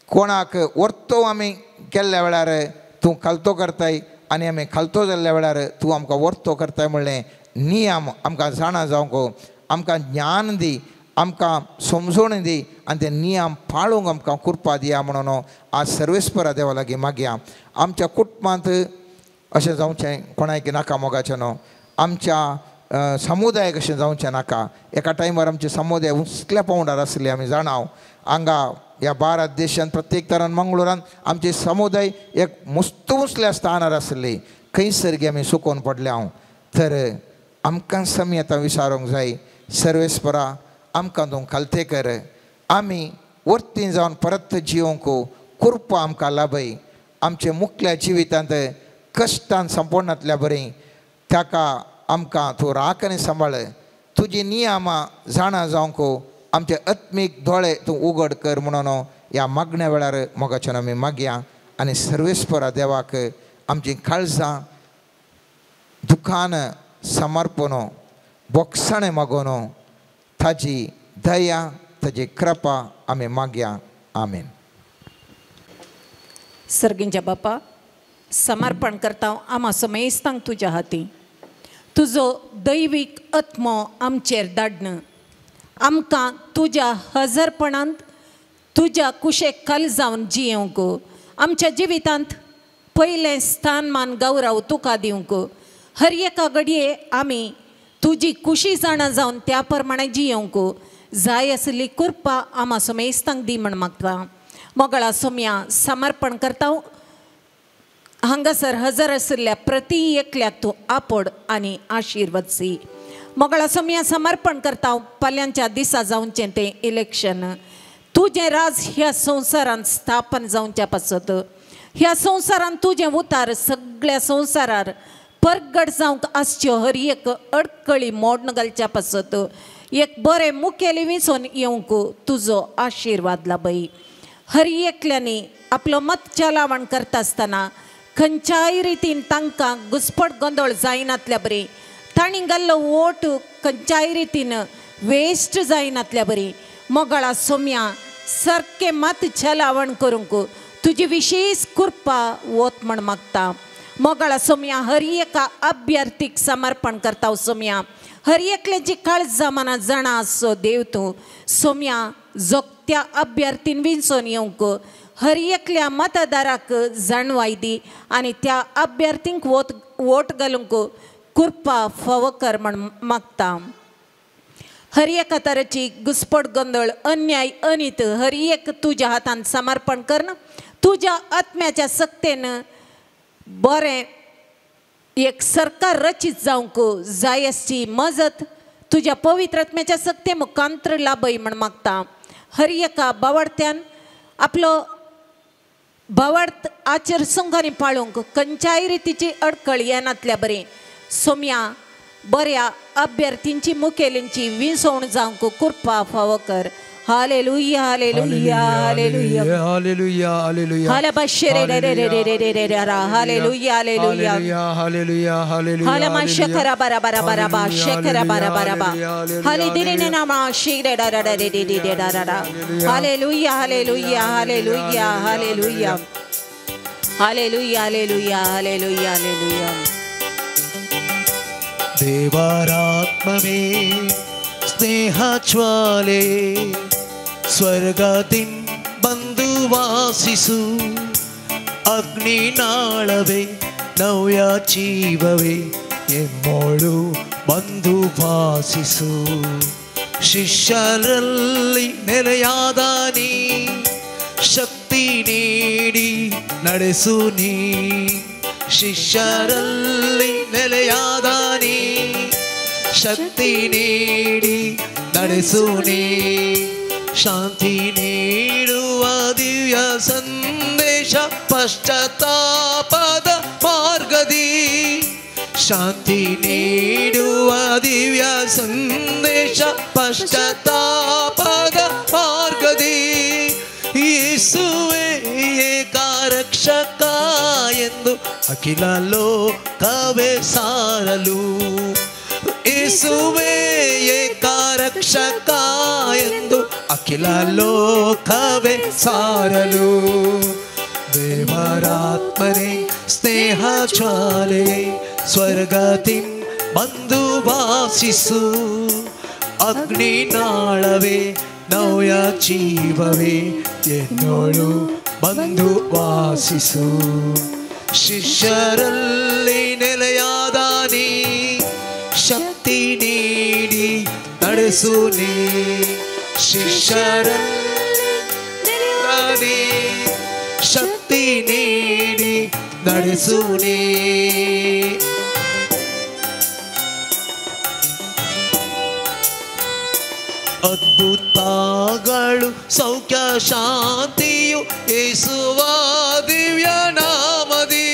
कोणाक वर्तो आमी केल्ल्या वेळार तूं कालतो करताय आनी आमी खालतो जाल्ल्या वेळार तूं आमकां वर्तो करताय म्हणलें नियम आमकां जाणा जावंक आमकां ज्ञान दी आमकां समजून दी आनी ते नियम पाळूंक आमकां कृपा दिया म्हणून आज सर्वेस्परा देवा लागीं मागया आमच्या कुटुंबांत अशें जावचें कोणाक नाका मोगाचें न्हू आमच्या समुदायाक अशें जावचें नाका एका टायमार आमचे समुदाय उंचल्या पावंडार आसले आमी जाणाव हांगा ह्या भारत देशांत प्रत्येक तरान मंगळुरान आमचे समुदाय एक उंचल्या स्थानार आसले खंयसर गे आमी सुकोवन पडले हांव तर आमकां समी आतां विचारूंक जाय सर्वेस्परा आमकां तूं खालते कर आमी वर्ती जावन परत जिवंक कृपा आमकां लाभय आमचे मुखल्या जिवितांत कश्टान संपणांतल्या बरें ताका आमकां तूं राख आनी सांबाळ तुजी नियमां जाणा जावंक आमचे आत्मीक दोळे तूं उगड कर म्हणून ह्या मागण्या वेळार मोगाच्यान आमी मागया आनी सर्वेस्परा देवाक आमची काळजां दुखान समर्पण बोगसाणें मागोन ताजी दया ताजी कृपा आमी मागया आमेन. सर्गींच्या बापा समर्पण करता आम्हा समेस्तांक तुज्या हाती तुजो दैवीक आत्मो आमचेर धाडन आमकां तुज्या हजरपणांत तुज्या कुशेक कल जावन जियोंक आमच्या जिवितांत पयलें स्थानमान गौरव तुका दिवंक हर एका घडये आमी तुजी खुशी जाणा जावन त्या प्रमाणे जियोंक जाय आसली कृपा आम्हा समेस्तांक दी म्हण मागता. मोगळा सोम्या समर्पण करता हांगासर हजर आशिल्ल्या प्रति एकल्याक तूं आपड आनी आशिर्वाद सी. मोगळा सोम्या समर्पण करता फाल्यांच्या दिसा जावचें तें इलेक्शन तुजें राज ह्या संवसारांत स्थापन जावच्या पासत ह्या संवसारांत तुजें उतार सगळ्या संवसारार परगट जावंक आसच्यो हर एक अडकळी मोडन घालच्या पासत एक बरें मुखेली विसोन येवंक तुजो आशिर्वाद लाभय. हर एकल्यांनी आपलो मत चलावण करता आसतना खंयच्याय रितीन तांकां घुसपट गोंदळ जायनातल्या बरी तांणी घाल्लो वोट खंयच्याय रितीन वेस्ट जायनातल्या बरी मोगळा सोम्या सारकें मत चलावण करूंक तुजी विशेष कृपा वत म्हण मागता. मोगळा सोम्या हर एका अभ्यर्थीक समर्पण करता सोम्या हर एकल्याची काळजां मना जाणा आसो देव तूं सोम्या जोगत्या अभ्यर्थीन विंचोन येवंक हर एकल्या मतदाराक जाणवाय दी आनी त्या अभ्यर्थींक वोट घालूंक कृपा फावो कर म्हण मागता. हर एका तरेची घुसपट गोंदळ अन्याय अनित हर एक तुज्या हातांत समर्पण करन तुज्या आत्म्याच्या सक्तेन बरें एक सरकार रचीत जावंक जाय आसची मजत तुज्या पवित्र आत्म्याच्या सक्ते मुखांतर लाभय म्हण मागता. हर एका बावडत्यान आपलो बावडत आचार संघांनी पाळूंक खंयच्याय रितीची अडखळ येनातल्या बरें सोम्या बऱ्या अभ्यर्थींची मुखेलींची विसवण जावंक कृपा फावो कर. Hallelujah hallelujah hallelujah hallelujah hallelujah हाले बशरे रे रे रे रे रे रे रे रे हालेलुया हालेलुया हालेलुया हालेलुया हाले मा शकरा bara bara bara ba शकरा bara bara ba हाले दिने नामा शिरे रा रा रे रे रे रे रा रा hallelujah hallelujah hallelujah hallelujah hallelujah hallelujah hallelujah hallelujah. देवारात्ममे स्नेहज्वाले ಸ್ವರ್ಗದಿನ್ ಬಂದು ವಾಸಿಸು ಅಗ್ನಿನಾಳವೇ ನವ್ಯ ಜೀವವೇ ಎಮ್ಮೋಳು ಬಂದು ವಾಸಿಸು ಶಿಷ್ಯರಲ್ಲಿ ನೆಲೆಯಾದ ನೀ ಶಕ್ತಿ ನೀಡಿ ನಡೆಸು ನೀ ಶಿಷ್ಯರಲ್ಲಿ ನೆಲೆಯಾದ ನೀ ಶಕ್ತಿ ನೀಡಿ ನಡೆಸು ನೀ ಶಾಂತಿ ನೀಡುವ ದಿವ್ಯ ಸಂದೇಶ ಪಶ್ಚಾತ್ತಾಪದ ಮಾರ್ಗದಿ ಶಾಂತಿ ನೀಡುವ ದಿವ್ಯ ಸಂದೇಶ ಪಶ್ಚಾತ್ತಾಪದ ಮಾರ್ಗದಿ ಯೇಸುವೇ ಏಕ ರಕ್ಷಕ ಎಂದು ಅಖಿಲ ಲೋಕವೇ ಸಾರಲು ಯೇಸುವೇ ಏಕ ರಕ್ಷಕ ಎಂದು ಅಖಿಲ ಲೋಕವೇ ಸಾರಲು ದೇವರಾತ್ಮನೇ ಸ್ನೇಹ ಜ್ವಾಲೆ ಸ್ವರ್ಗದಿ ಬಂದು ವಾಸಿಸು ಅಗ್ನಿನಾಳವೇ ನವ್ಯ ಜೀವವೇ ಎನ್ನೋಳು ಬಂದು ವಾಸಿಸು ಶಿಷ್ಯರಲ್ಲಿ ನೆಲೆಯಾದ ನೀ ಶಕ್ತಿ ನೀಡಿ ನಡೆಸು ನೀ ಶಿಷ್ಯರಲ್ಲಿ ಶಕ್ತಿ ನೀಡಿ ನಡೆಸು ನೀ ಅದ್ಭುತಗಳು ಸೌಖ್ಯ ಶಾಂತಿಯು ಯೇಸುವ ದಿವ್ಯ ನಾಮದಿ.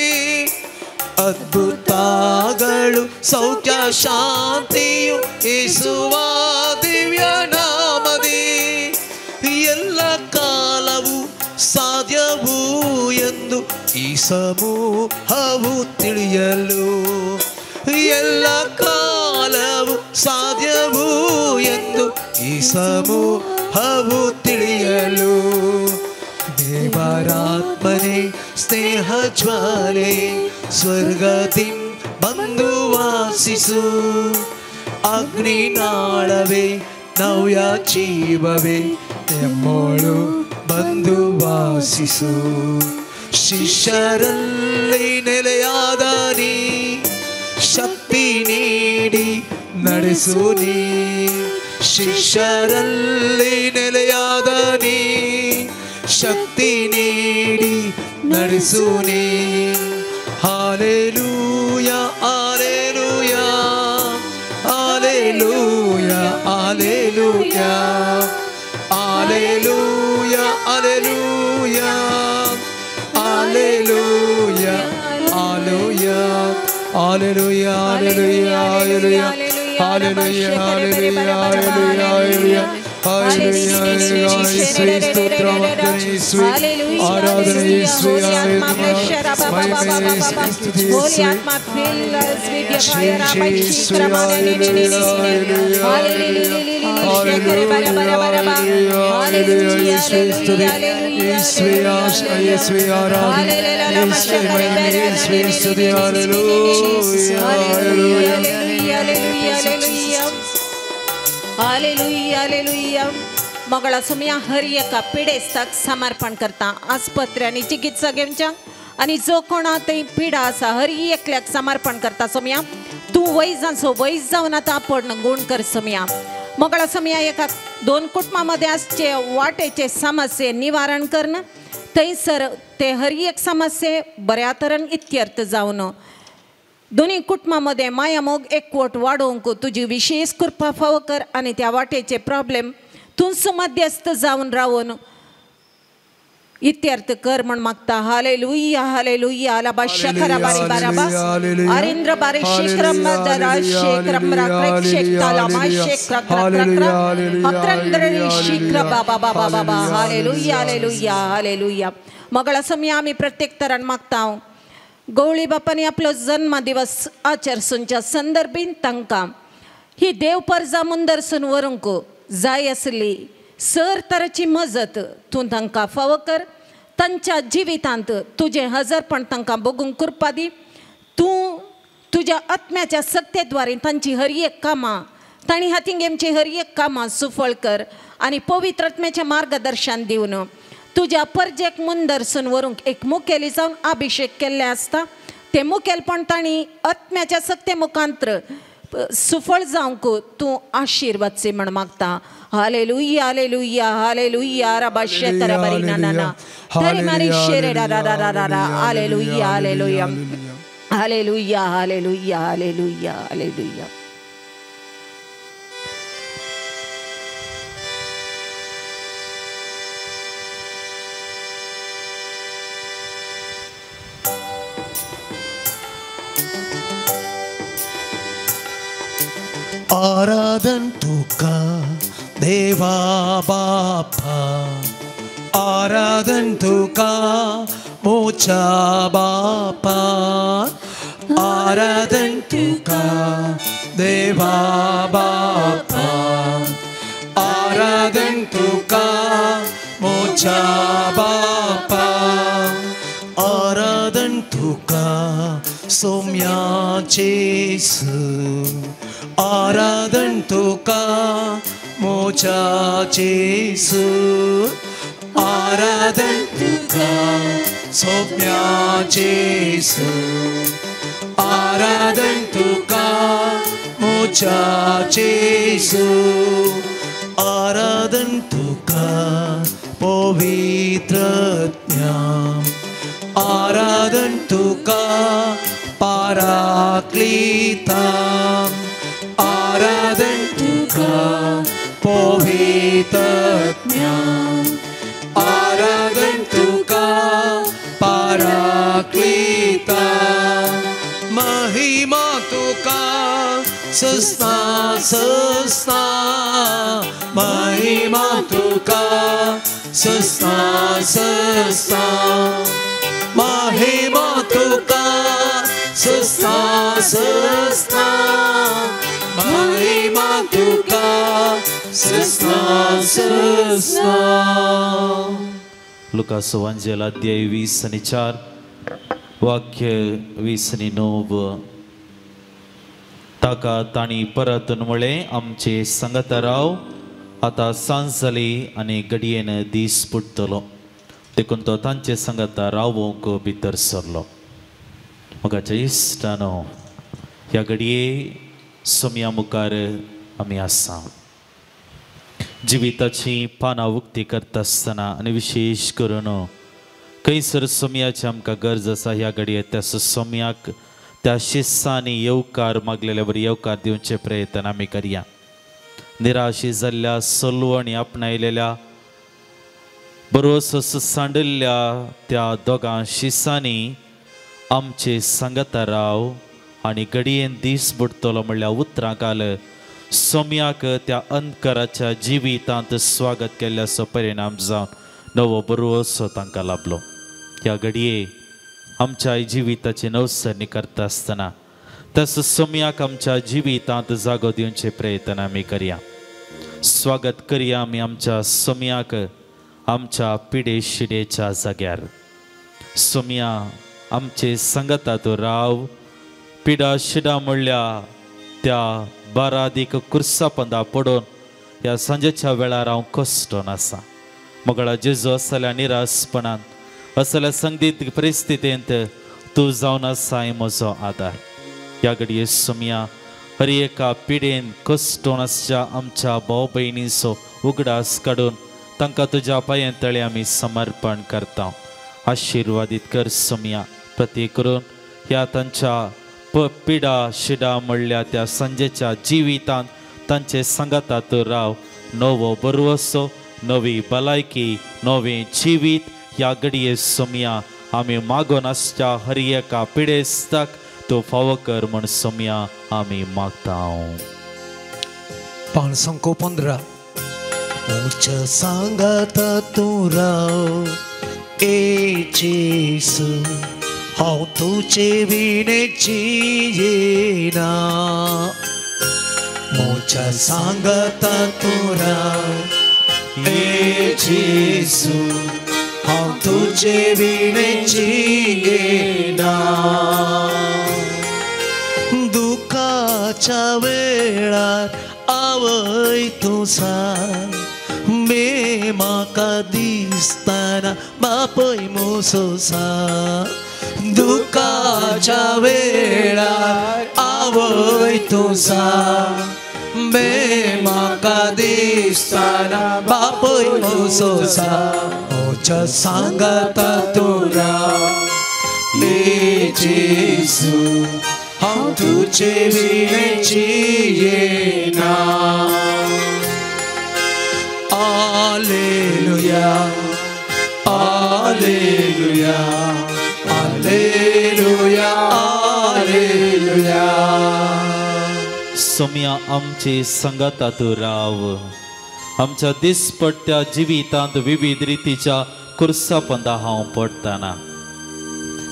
ಅದ್ಭುತಗಳು ಸೌಖ್ಯ ಶಾಂತಿಯು ಯೇಸುವ ದಿವ್ಯ ನಾಮದಿ. ಎಲ್ಲ ಕಾಲವು ಸಾಧ್ಯವು ಎಂದು ಈ ಸಮೂಹವು ತಿಳಿಯಲು. ಎಲ್ಲ ಕಾಲವು ಸಾಧ್ಯವು ಎಂದು ಈ ಸಮೂಹವು ತಿಳಿಯಲು. ದೇವರಾತ್ಮನೆ ಸ್ನೇಹ ಜ್ವಾಲೆ ಸ್ವರ್ಗದಿ ಬಂದು ವಾಸಿಸು. ಅಗ್ನಿನಾಳವೇ ನವ್ಯ ಜೀವವೇ ಎಮ್ಮೋಳು ಬಂದು ವಾಸಿಸು. ಶಿಷ್ಯರಲ್ಲಿ ನೆಲೆಯಾದ ನೀ ಶಕ್ತಿ ನೀಡಿ ನಡೆಸು ನೀ. ಶಿಷ್ಯರಲ್ಲಿ ನೆಲೆಯಾದ ನೀ ಶಕ್ತಿ ನೀಡಿ ನಡೆಸು ನೀ. Hallelujah hallelujah hallelujah hallelujah hallelujah hallelujah hallelujah hallelujah hallelujah hallelujah hallelujah hallelujah hallelujah मंगळा सुमया हर एका पिडेस्ताक समर्पण करता. आस्पत्रे आनी चिकित्सा घेवच्या आनी जो कोणा थंय पिडा आसा हर एकल्याक समर्पण करता. सोमया तूं वैजांचो वैज जावन आतां आपण गुण कर. सोमया मंगळा सोमया एका दोन कुटुंबामध्ये आसचे वाटेचे समस्ये निवारण करन थंयसर ते हर एक समस्ये बऱ्या तरेन इत्यर्थ जावन दोन्ही कुटुंबामध्ये मायामोग एकवट वाडोवंक तुजी विशेष कृपा फावो कर आनी त्या वाटेचे प्रॉब्लेम तूं मध्यस्थ जावन रावन इत्यर्थ कर म्हण मागता. हालेलुया हालेलुया अलाबा शकरा बारी बाराबा अरिंद्र बारी शिक्रम दरा शेक्रम रक्रेक शेक्ताला मा शेक्रा क्रक्रा अक्रंद्र शिक्र बाबा बाबा बाबा हालेलुया हालेलुया हालेलुया. मंगळा समया आमी प्रत्येक तरान मागता गवळी बापानी आपलो जन्म दिवस आचरसूनच्या संदर्भीन तांकां ही देवपर्जा मुंदरसून व्हरूंक जाय आसली सर तरेची मजत तूं तांकां फावो कर. तांच्या जिवितांत तुजें हजरपण तांकां बगूंक कृपा दी. तूं तुज्या आत्म्याच्या सक्तेद्वारे तांची हर एक कामां तांणी हातीन घेवची हर एक कामां सुफळ कर आनी पवित्र आत्म्याचें मार्गदर्शन दिवन तुज्या परजेक मुंदरसून व्हरूंक एक मुखेली जावन अभिषेक केल्ले आसता. तें मुखेलपण तांणी आत्म्याच्या सक्ते मुखांत्र सुफळ जावंक तूं आशिर्वादचे म्हण मागता. हालेलुया हालेलुया हालेलुया रबा शेतरा बरी नाना तरी मारी शेरे रा रा रा रा रा hallelujah hallelujah hallelujah hallelujah hallelujah hallelujah. आराधन तुका देवा बापा आराधन तुका मोचा बापा आराधन तुका देवा बापा आराधन तुका मोचा बापा आराधन तुका सोम्या जेसू आराधन तुका मोचा जेसू आराधन तुका सोम्या जेसू आराधन तुका मोचा जेसू आराधन तुका पवित्र आराधन तुका पाराक्लिता आराधन तुका पवित्र सस्ता सस्ता महिमा तुका सस्ता सस्ता महिमा तुका सस्ता सस्ता महिमा तुका सस्ता सस्ता. लुकास वांजेल अध्याय 20:4 वाक्य 20:9. ताका ताणी परतून म्हळें आमचे संगत राव आतां सांज जाली आनी घडयेन दीस पडटलो. देखून तो तांचे संगत रावोंक भितर सरलो. मोगाच्या इश्टानो ह्या घडये सोम्या मुखार आमी आसा. जिविताची पानां उक्ती करता आसतना आनी विशेश करून खंयसर सोम्याची आमकां गरज आसा ह्या घडये त्या सोम्याक त्या शिस्सांनी येवकार मागलेल्या बरी येवकार दिवचे प्रयत्न आमी करया. निराशी जाल्ल्या सलवणी आपणायलेल्या बरोस सांडिल्ल्या त्या दोगां शिस्सांनी आमचे संगत राव आनी घडयेन दीस बुडटलो म्हणल्यार उतरां घाल सोम्याक त्या अंतकाराच्या जिवितांत स्वागत केल्ल्याचो परिणाम जावन नवो बरोसो तांकां लाभलो. ह्या घडये आमच्या जिविताची नवसरणी करता आसतना तस सोम्याक आमच्या जिवितांत जागो दिवचे प्रयत्न आमी करया. स्वागत करया आमी आमच्या सोम्याक आमच्या पिडे शिडेच्या जाग्यार. सोम्या आमचे संगतात राव पिडा शिडा म्हणल्या त्या 12 कुर्सा पंदा पडोवन ह्या सांजेच्या वेळार हांव कश्टोन आसा. मोगळा जेजू असल्या निरासपणांत असल्या संगीत परिस्थितींत तूं जावन आसा म्हजो आदार. ह्या घडये सोम्या हर एका पिडेन कश्टोन आसच्या आमच्या भाव भयणीचो उगडास काडून तांकां तुज्या पांयां तळे आमी समर्पण करता. आशिर्वादीत कर सोम्या. प्रती करून ह्या तांच्या पिडा शिडा म्हणल्या त्या सांजेच्या जिवितांत तांचे संगतात राव नवो बरोसो नवी भलायकी नवे जिवीत ह्या घडये सोम्या आमी मागोन आसच्या हर एका पिडेस्ताक तूं फावो कर म्हण सोम्या आमी मागता. पान संको 15. मुझ सांगत तू राव ए जेसू हांव तुजे विणेची येना. मुझ सांगत तू राव ए जेसू हांव तुजे विणेची येना. दुखाच्या वेळार आवय तूं सांग मे म्हाका दिसतना बापय मोसो सांग. दुखाच्या वेळार आवय तूं सांग मे म्हाका दिसतना बापय मोसो सांग. म्हज्या सांगत तूं राव ए जेसू हांव तुजे विणेची येना. Alleluia, Alleluia, Alleluia, Alleluia. Saumya आमचे संगतात राव आमच्या दिसपट्ट्या जिवितांत विविध रितीच्या कुर्सा पंदा हांव पडटाना.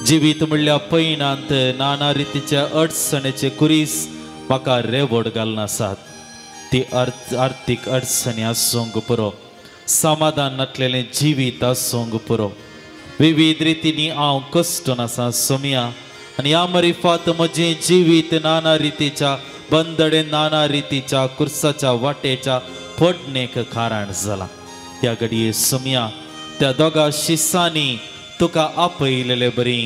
जिवीत म्हणल्या पैणांत नाना रितीच्या अडचणेचे कुरीस म्हाका रेवड घालून आसात. ती आर्थीक अडचणी आसूंक पुरो समाधान नटलेलें जिवीत आसूंक पुरो विविध रितींनी हांव कश्टोन आसा सोम्या. आनी ह्या मरिफात म्हजें जिवीत नाना रितीच्या बंदडे नाना रितीच्या कुर्साच्या वाटेच्या पडणेक कारण जाला. त्या घडये सोम्या त्या दोगा शिस्सांनी तुका आपयलेले बरी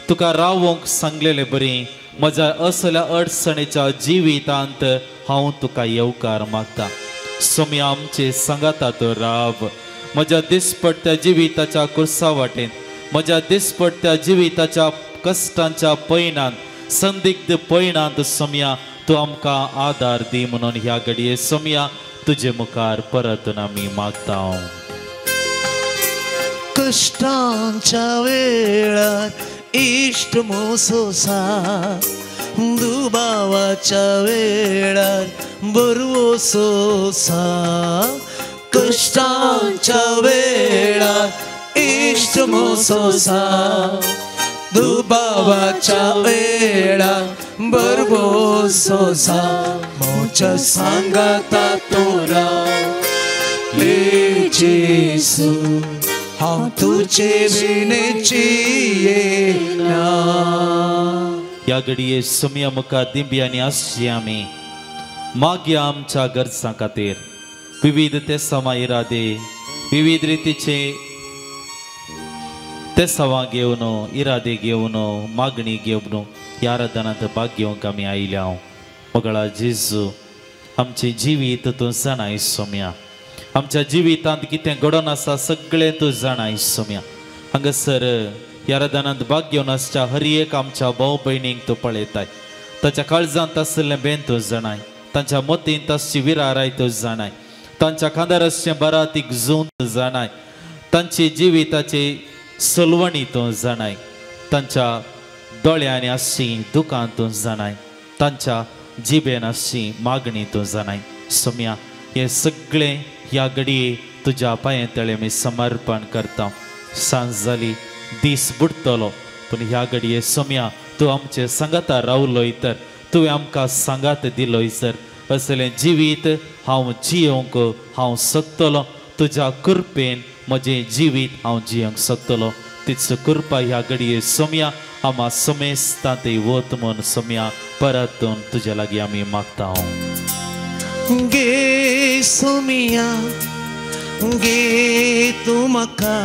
तुका रावोंक सांगलेले बरी म्हज्या असल्या अडचणीच्या जिवितांत हांव तुका येवकार मागता. सोम्या आमचे सांगातात राव म्हज्या दिसपट्ट्या जिविताच्या कुर्सा वाटेन म्हज्या दिसपट्ट्या जिविताच्या कश्टांच्या पैणांत संदिग्ध पैणांत सोम्या तूं आमकां आदार दी म्हणून ह्या घडये सोम्या तुजे मुखार परतून आमी मागता. कष्टांच्या वेळार इष्ट मोसो सांग दुबावाच्या वेळार बरवो सोसा कष्टांच्या वेळार इष्ट मोसोसा दुबावाच्या वेळार बरवो सोसा मोच्या सांगाता तोरा जेसू हांव तुझे विणेची येना या घडये सुमया मुखार दिंब्यांनी आसची आमी मागया आमच्या गरजां खातीर विविध तेसावां इरादे विविध रितीचे तेसावां घेवन इरादे घेवन मागणी घेवन ह्या आराधनांत भाग घेवंक आमी आयल्या मगळा जेजू आमचे जिवीत तूं जाणाय सोम्या आमच्या जिवितांत कितें घडोवन आसा सगळें तूं जाणाय सोम्या हांगासर ह्या आराधनांत भाग घेवन आसच्या हर एक आमच्या भाव भयणींक तूं पळयताय ताच्या काळजांत आसलें बेन तूं जाणाय तांच्या मतींत आसची विराराय तूं जाणाय तांच्या खांदार आसचें बरातीक झून तूं जाणाय तांची जिविताची सलवणी तूं जाणाय तांच्या दोळ्यांनी आसची दुकां तूं जाणाय तांच्या जिबेन आसची मागणी तूं जाणाय सोम्या हे सगळें ह्या घडये तुज्या पांये तळे आमी समर्पण करता सांज जाली दीस बुडतलो पूण ह्या घडये सोम्या तूं आमचे सांगाता रावलोय तर तुवें आमकां सांगात दिलोय तर असलें जिवीत हांव जियोंक हांव सोदतलो तुज्या कृपेन म्हजें जिवीत हांव जियोंक सोदतलो तीच कृपा ह्या घडये सोम्या आमा समेस्तांत वत म्हूण सोम्या परतून तुज्या लागीं आमी मागता गे सोमिया गे तूं म्हाका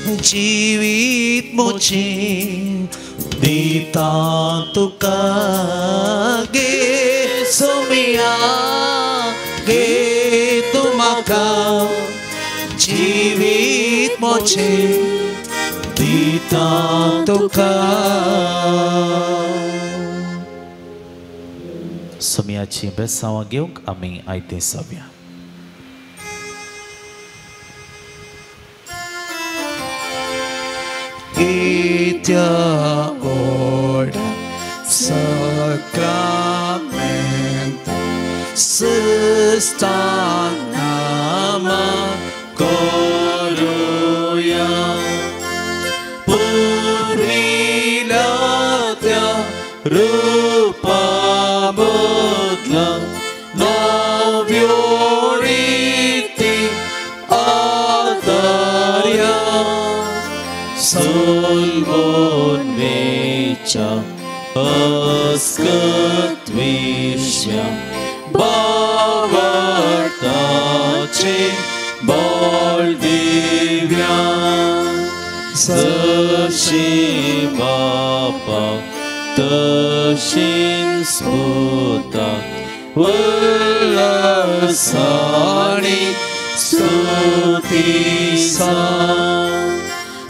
जिवीत मोचें दिता तुका गे सोमिया गे तूं म्हाका जिवीत मोचें दिता तुका सोम्याची बेसांवां घेवंक आमी आयते सव्या Itya orda sacrament Sustanama Koruya Purvilatya Rupa Mudla Navyoriti Adarya Solvon vecha askat vishya Bavartache Baldivya Sashi Bapa Tashin Sputa Vallasani Stutisa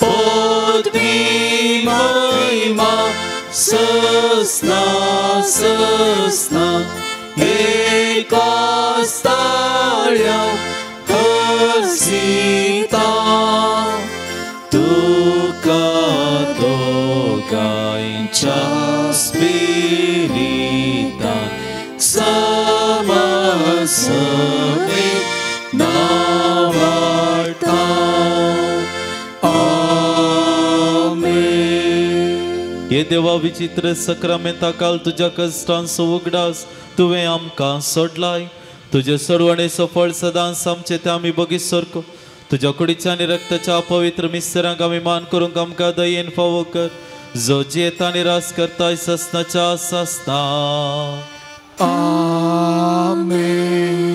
Podvimajma sasna sasna ekastalya hasita tuka dogaincha spirita samasami navarta ये देवा विचित्र सक्रामेंता काल तुझ्या कष्टांचो उगडास तुवें आमकां सोडलाय तुझे सर्वणे सफळ सदांच आमचे ते आमी बगी सरको तुझ्या कुडीच्या आनी रक्ताच्या पवित्र मिसरांक आमी मान करूंक आमकां दयेन फावो कर जो जियेता आनी रास करताय सस्नाच्या सस्ना Amen.